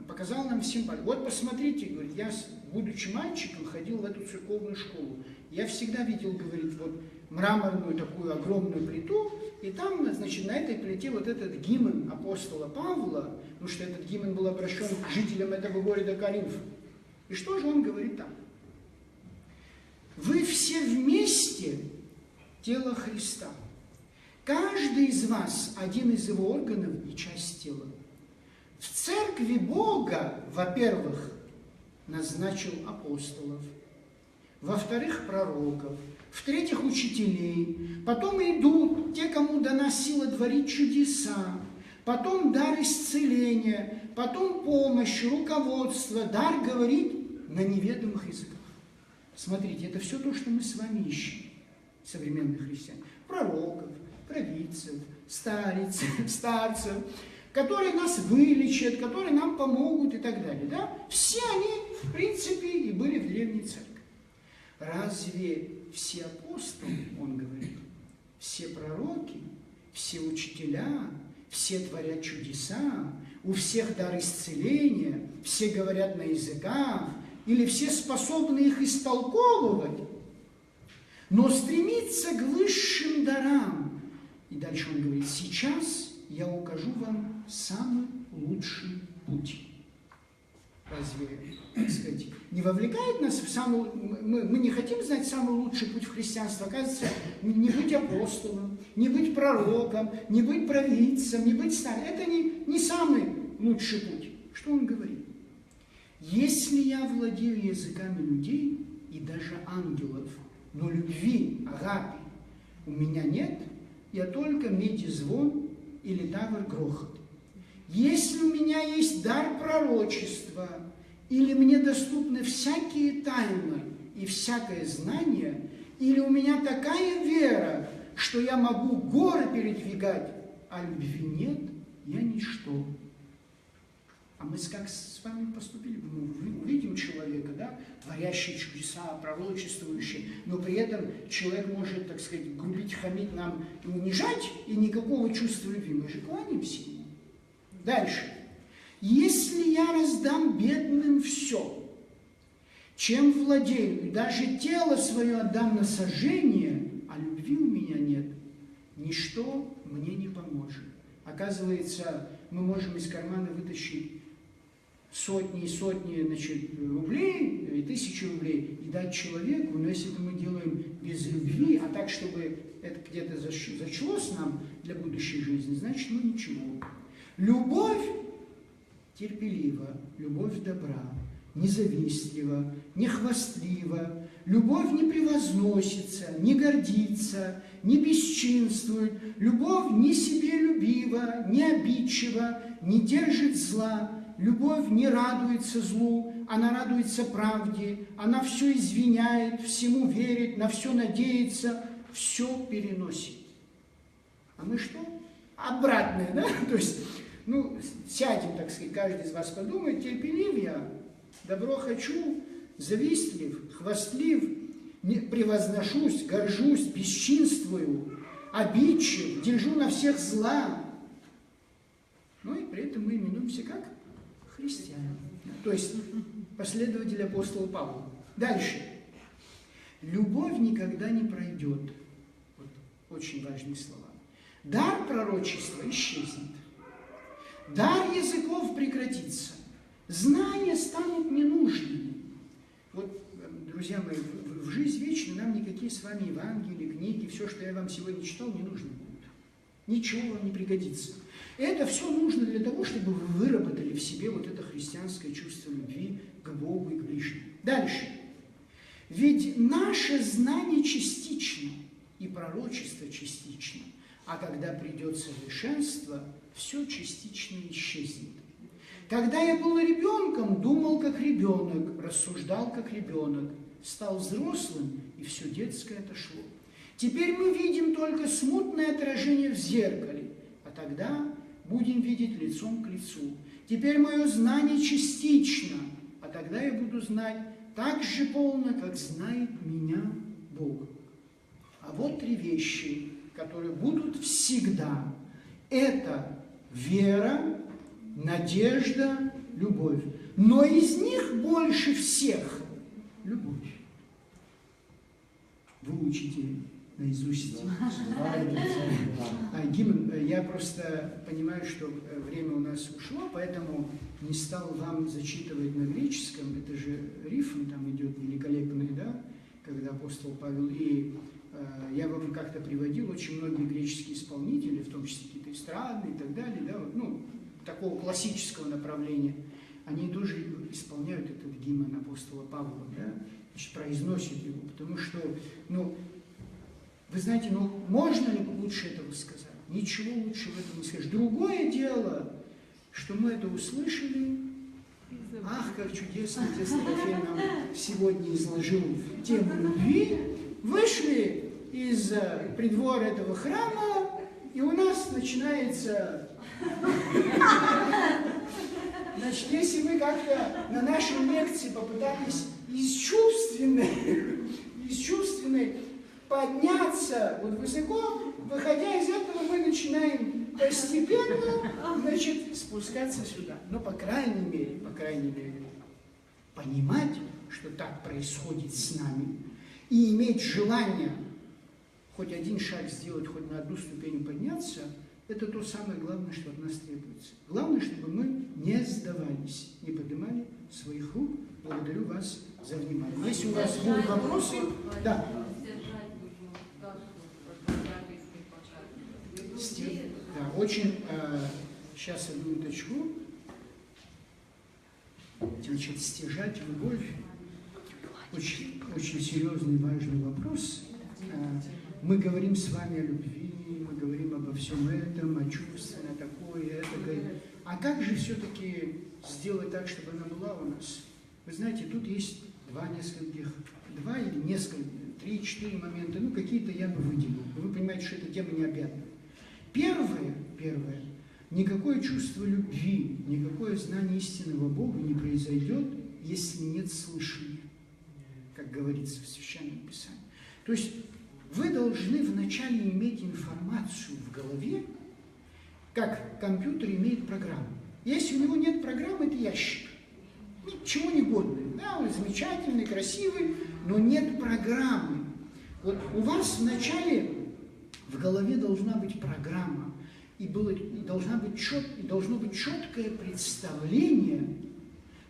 показал нам всем пальцем. Вот посмотрите, говорит, я, будучи мальчиком, ходил в эту церковную школу. Я всегда видел, говорит, вот мраморную такую огромную плиту, и там, значит, на этой плите вот этот гимн апостола Павла, потому что этот гимн был обращен к жителям этого города Коринф. И что же он говорит там? Вы все вместе тело Христа. Каждый из вас один из его органов и часть тела. В церкви Бога, во-первых, назначил апостолов, во-вторых, пророков, в-третьих, учителей, потом идут те, кому дана сила творить чудеса, потом дар исцеления, потом помощь, руководство, дар говорить на неведомых языках. Смотрите, это все то, что мы с вами ищем, современных христиан. Пророков, провидцев, старцев, которые нас вылечат, которые нам помогут и так далее. Да? Все они, в принципе, и были в Древней Церкви. Разве все апостолы, он говорит, все пророки, все учителя, все творят чудеса, у всех дар исцеления, все говорят на языках, или все способны их истолковывать, но стремиться к высшим дарам. И дальше он говорит, сейчас я укажу вам самый лучший путь. Разве, так сказать, не вовлекает нас в самый... Мы не хотим знать самый лучший путь в христианство. Оказывается, не быть апостолом, не быть пророком, не быть провидцем, не быть старым. Это не самый лучший путь. Что он говорит? Если я владею языками людей и даже ангелов, но любви, агапи у меня нет, я только медь и звон или тавр грохот. Если у меня есть дар пророчества, или мне доступны всякие тайны и всякое знание, или у меня такая вера, что я могу горы передвигать, а любви нет, я ничто. А мы как с вами поступили? Мы увидим человека, да, творящий чудеса, пророчествующий, но при этом человек может, так сказать, грубить, хамить нам и унижать, и никакого чувства любви. Мы же кланяемся ему. Дальше. Если я раздам бедным все, чем владею, и даже тело свое отдам на сожжение, а любви у меня нет, ничто мне не поможет. Оказывается, мы можем из кармана вытащить сотни и сотни, значит, рублей, и тысячи рублей, и дать человеку, но если это мы делаем без любви, а так, чтобы это где-то зачлось нам для будущей жизни, значит, ну ничего. Любовь терпелива, любовь добра, независтлива, не хвастлива, любовь не превозносится, не гордится, не бесчинствует, любовь не себелюбива, не обидчива, не держит зла, любовь не радуется злу, она радуется правде, она все извиняет, всему верит, на все надеется, все переносит. А мы что? Обратное, да? То есть, ну, сядем, так сказать, каждый из вас подумает, терпелив я, добро хочу, завистлив, хвастлив, не превозношусь, горжусь, бесчинствую, обидчив, держу на всех зла. Ну и при этом мы именуемся как? Христиане. То есть последователи апостола Павла. Дальше. Любовь никогда не пройдет. Вот очень важные слова. Дар пророчества исчезнет. Дар языков прекратится. Знания станут ненужными. Вот, друзья мои, в жизнь вечную нам никакие с вами Евангелия, книги, все, что я вам сегодня читал, не нужно будет. Ничего вам не пригодится. Это все нужно для того, чтобы вы выработали в себе вот это христианское чувство любви к Богу и к ближнему. Дальше. Ведь наше знание частично, и пророчество частично. А когда придет совершенство, все частично исчезнет. Когда я был ребенком, думал как ребенок, рассуждал как ребенок, стал взрослым, и все детское отошло. Теперь мы видим только смутное отражение в зеркале, а тогда будем видеть лицом к лицу. Теперь мое знание частично, а тогда я буду знать так же полно, как знает меня Бог. А вот три вещи, которые будут всегда. Это вера, надежда, любовь. Но из них больше всех любовь. Вы учите наизусть. Гимн, я просто понимаю, что время у нас ушло, поэтому не стал вам зачитывать на греческом. Это же рифм там идет великолепный, да, когда апостол Павел. И я вам как-то приводил очень многие греческие исполнители, в том числе какие-то эстрадные и так далее, да, ну, такого классического направления. они тоже исполняют этот гимн апостола Павла, да? Значит, произносят его, потому что, вы знаете, можно ли лучше этого сказать? Ничего лучше в этом не скажешь. Другое дело, что мы это услышали. Ах, как чудесно отец Серафим нам сегодня изложил тему любви. Вышли из придвора этого храма, и у нас начинается... Значит, если мы как-то на нашей лекции попытались из чувственной подняться вот высоко, выходя из этого, мы начинаем постепенно, значит, спускаться сюда. Но, по крайней мере, понимать, что так происходит с нами, и иметь желание хоть один шаг сделать, хоть на одну ступень подняться, это то самое главное, что от нас требуется. Главное, чтобы мы не сдавались, не поднимали своих рук. Благодарю вас за внимание. Если у вас будут вопросы, да. Да, очень, сейчас одну минуточку. Значит, стяжать любовь очень, очень серьезный, важный вопрос. Мы говорим с вами о любви, мы говорим обо всем этом, о чувственном, такое, этакое. А как же все-таки сделать так, чтобы она была у нас? Вы знаете, тут есть два или несколько, 3-4 момента, какие-то я бы выделил. Вы понимаете, что эта тема необъятна. Первое, никакое чувство любви, никакое знание истинного Бога не произойдет, если нет слышания, как говорится в Священном Писании. То есть вы должны вначале иметь информацию в голове, как компьютер имеет программу. Если у него нет программы, это ящик. Ничего не годный. Да, он замечательный, красивый, но нет программы. Вот у вас вначале в голове должна быть программа, и должно быть четкое представление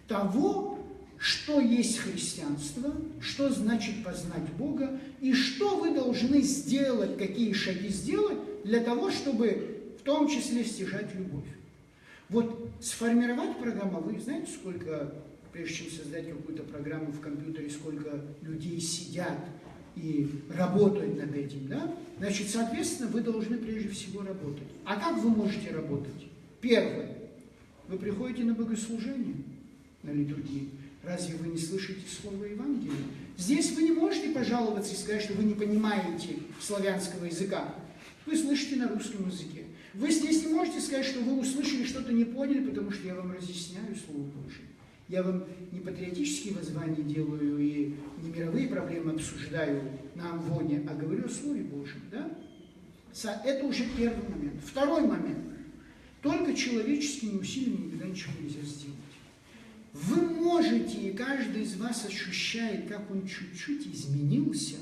того, что есть христианство, что значит познать Бога, и что вы должны сделать, какие шаги сделать для того, чтобы в том числе стяжать любовь. Вот сформировать программу, вы знаете, сколько, прежде чем создать какую-то программу в компьютере, сколько людей сидят и работают над этим, да? Значит, соответственно, вы должны прежде всего работать. А как вы можете работать? Первое. Вы приходите на богослужение, на литургии. Разве вы не слышите слово Евангелия? Здесь вы не можете пожаловаться и сказать, что вы не понимаете славянского языка. Вы слышите на русском языке. Вы здесь не можете сказать, что вы услышали, что-то не поняли, потому что я вам разъясняю Слово Божие. Я вам не патриотические воззвания делаю и не мировые проблемы обсуждаю на Амвоне, а говорю о Слове Божьем. Да? Это уже первый момент. Второй момент. Только человеческими усилиями никогда ничего нельзя сделать. Вы можете, и каждый из вас ощущает, как он чуть-чуть изменился,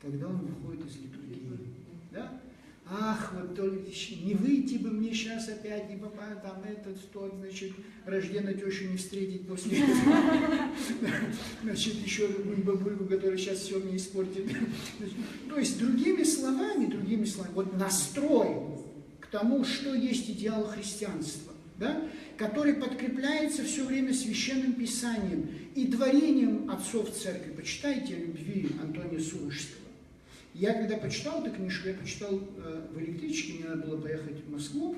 когда он выходит из литургии. Да? Ах, вот только не выйти бы мне сейчас опять, не попасть, там этот, тот, значит, рожденную тещу не встретить после этого. Значит, еще какую-нибудь бабульку, которая сейчас все мне испортит. То есть, другими словами, вот настрой к тому, что есть идеал христианства, да, который подкрепляется все время Священным Писанием и творением отцов церкви. Почитайте о любви Антония Сурожского. Я когда почитал эту книжку, я почитал в электричке, мне надо было поехать в Москву,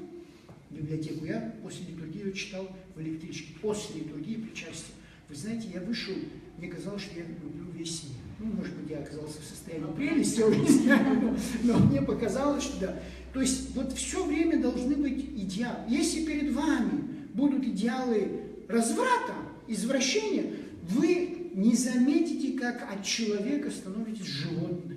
в библиотеку, я после литургии ее читал в электричке, после литургии причастия. Вы знаете, я вышел, мне казалось, что я люблю весь мир. Может быть, я оказался в состоянии прелести, я уже не знаю, но мне показалось, что да. То есть вот все время должны быть идеалы. Если перед вами будут идеалы разврата, извращения, вы не заметите, как от человека становитесь животным.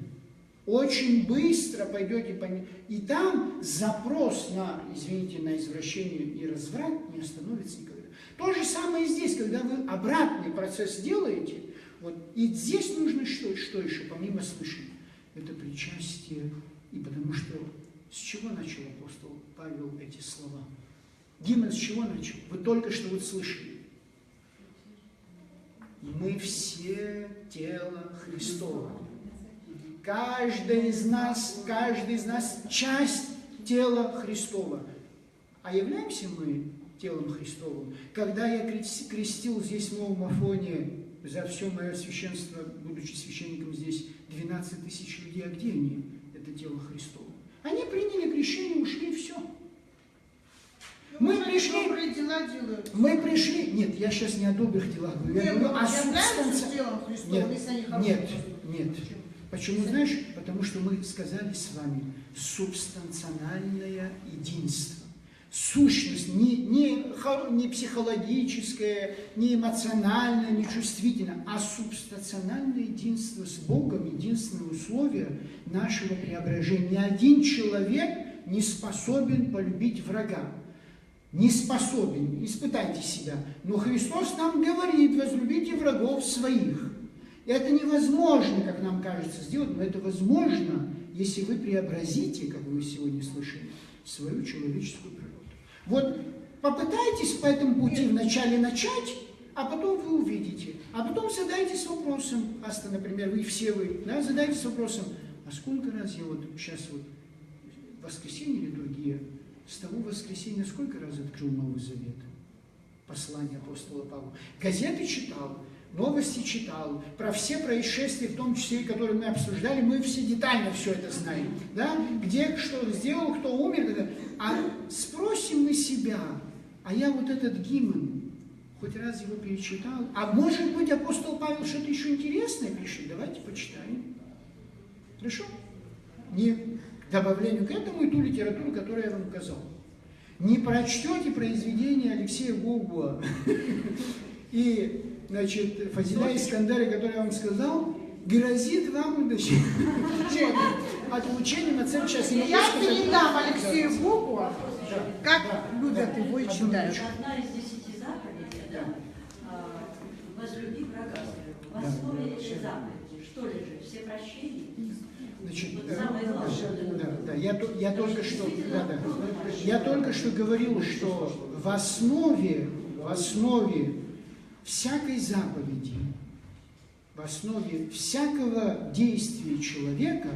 Очень быстро пойдете по ним. И там запрос на, извините, на извращение и разврат не остановится никогда. То же самое и здесь, когда вы обратный процесс делаете, вот, и здесь нужно что еще, помимо слышания? Это причастие. И потому что с чего начал апостол Павел эти слова? Гимн с чего начал? Вы только что вот слышали. Мы все тело Христово. Каждый из нас часть тела Христова. А являемся мы телом Христовым. Когда я крестил здесь в Новом Афоне за все мое священство, будучи священником здесь, 12 тысяч людей, а где они? Это тело Христово. Они приняли крещение, ушли, и все. Мы пришли, нет, я сейчас не о добрых делах говорю, я говорю о субстанции. Нет. Почему, знаешь? Потому что мы сказали с вами субстанциональное единство. Сущность не психологическая, не эмоциональная, не чувствительная, а субстанциональное единство с Богом, единственное условие нашего преображения. Ни один человек не способен полюбить врага. Не способен, испытайте себя. Но Христос нам говорит: возлюбите врагов своих. Это невозможно, как нам кажется, сделать, но это возможно, если вы преобразите, как вы сегодня слышали, свою человеческую природу. Вот попытайтесь по этому пути вначале начать, а потом вы увидите. А потом задайтесь вопросом, например, задайтесь вопросом: а сколько раз я вот сейчас вот воскресенье, литургия, с того воскресенья сколько раз открыл Новый Завет? Послание апостола Павла. Газеты читал, новости читал, про все происшествия, в том числе, которые мы обсуждали, мы все детально все это знаем. Да? Где что сделал, кто умер. А спросим мы себя: а я вот этот гимн хоть раз его перечитал? А может быть, апостол Павел что-то еще интересное пишет? Давайте почитаем. Хорошо? Не к добавлению к этому и ту литературу, которую я вам указал. Не прочтете произведение Алексея Гогуа и, значит, Фазиля Искандера, который я вам сказал, грозит вам отлучением от церкви. Сейчас я передам Алексею Гогуа, как любят его и читают. Одна из 10 заповедей, возлюби врага своего. В основе этой заповеди что лежит? Все прощения? Значит, самое главное. Я только что говорил, что в основе всякой заповеди, в основе всякого действия человека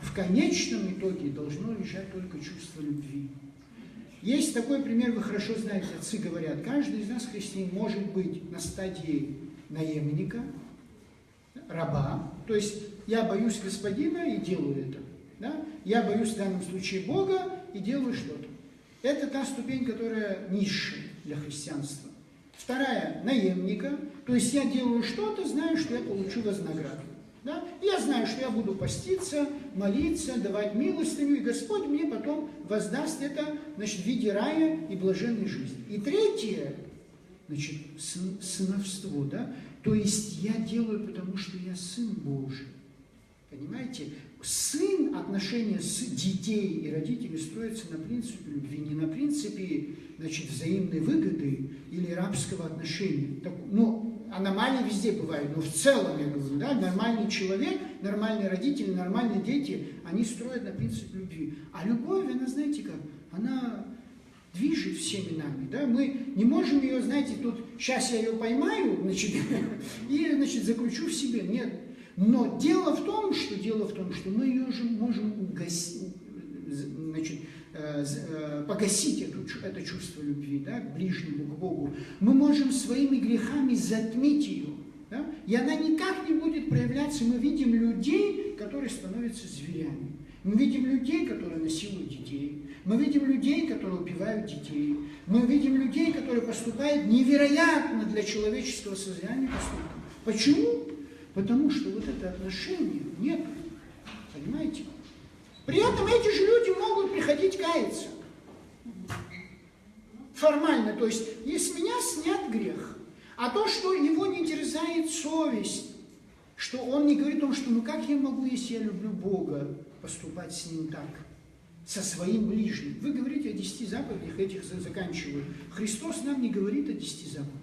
в конечном итоге должно лежать только чувство любви. Есть такой пример, вы хорошо знаете, отцы говорят: каждый из нас, христиан, может быть на стадии наемника, раба, то есть я боюсь господина и делаю это. Да? Я боюсь в данном случае Бога и делаю что-то. Это та ступень, которая низшая для христианства. Вторая – наемника, то есть я делаю что-то, знаю, что я получу вознаграду. Да? Я знаю, что я буду поститься, молиться, давать милостыню, и Господь мне потом воздаст это, значит, в виде рая и блаженной жизни. И третье, значит, сыновство, да? То есть я делаю, потому что я сын Божий. Понимаете? Сын, отношения с детей и родителей строятся на принципе любви, не на принципе, значит, взаимной выгоды или рабского отношения. Так, аномалии везде бывают, но в целом, я говорю, да, нормальный человек, нормальные родители, нормальные дети, они строят на принципе любви. А любовь, она, знаете как, она движет всеми нами, да, мы не можем ее, знаете, тут, сейчас я ее поймаю, значит, и, значит, заключу в себе, нет. Но дело в том, что мы ее же можем погасить это чувство любви, да, к ближнему, к Богу. Мы можем своими грехами затмить ее, да, и она никак не будет проявляться. Мы видим людей, которые становятся зверями. Мы видим людей, которые насилуют детей. Мы видим людей, которые убивают детей. Мы видим людей, которые поступают невероятно для человеческого сознания поступком. Почему? Потому что вот это отношение нет. Понимаете? При этом эти же люди могут приходить каяться. Формально. То есть, и с меня снят грех. А то, что его не терзает совесть, что он не говорит о том, что как я могу, если я люблю Бога, поступать с ним так, со своим ближним. Вы говорите о 10 заповедях, этих заканчиваю. Христос нам не говорит о 10 заповедях.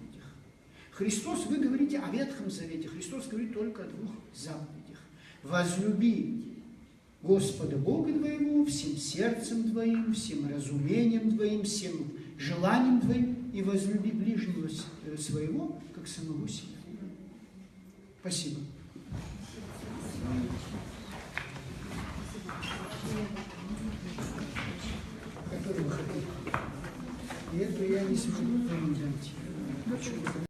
Христос, вы говорите о Ветхом Завете, Христос говорит только о 2 заповедях. Возлюби Господа Бога твоего всем сердцем твоим, всем разумением твоим, всем желанием твоим, и возлюби ближнего своего, как самого себя. Спасибо. Который вы хотите. И это я я не смогу понять.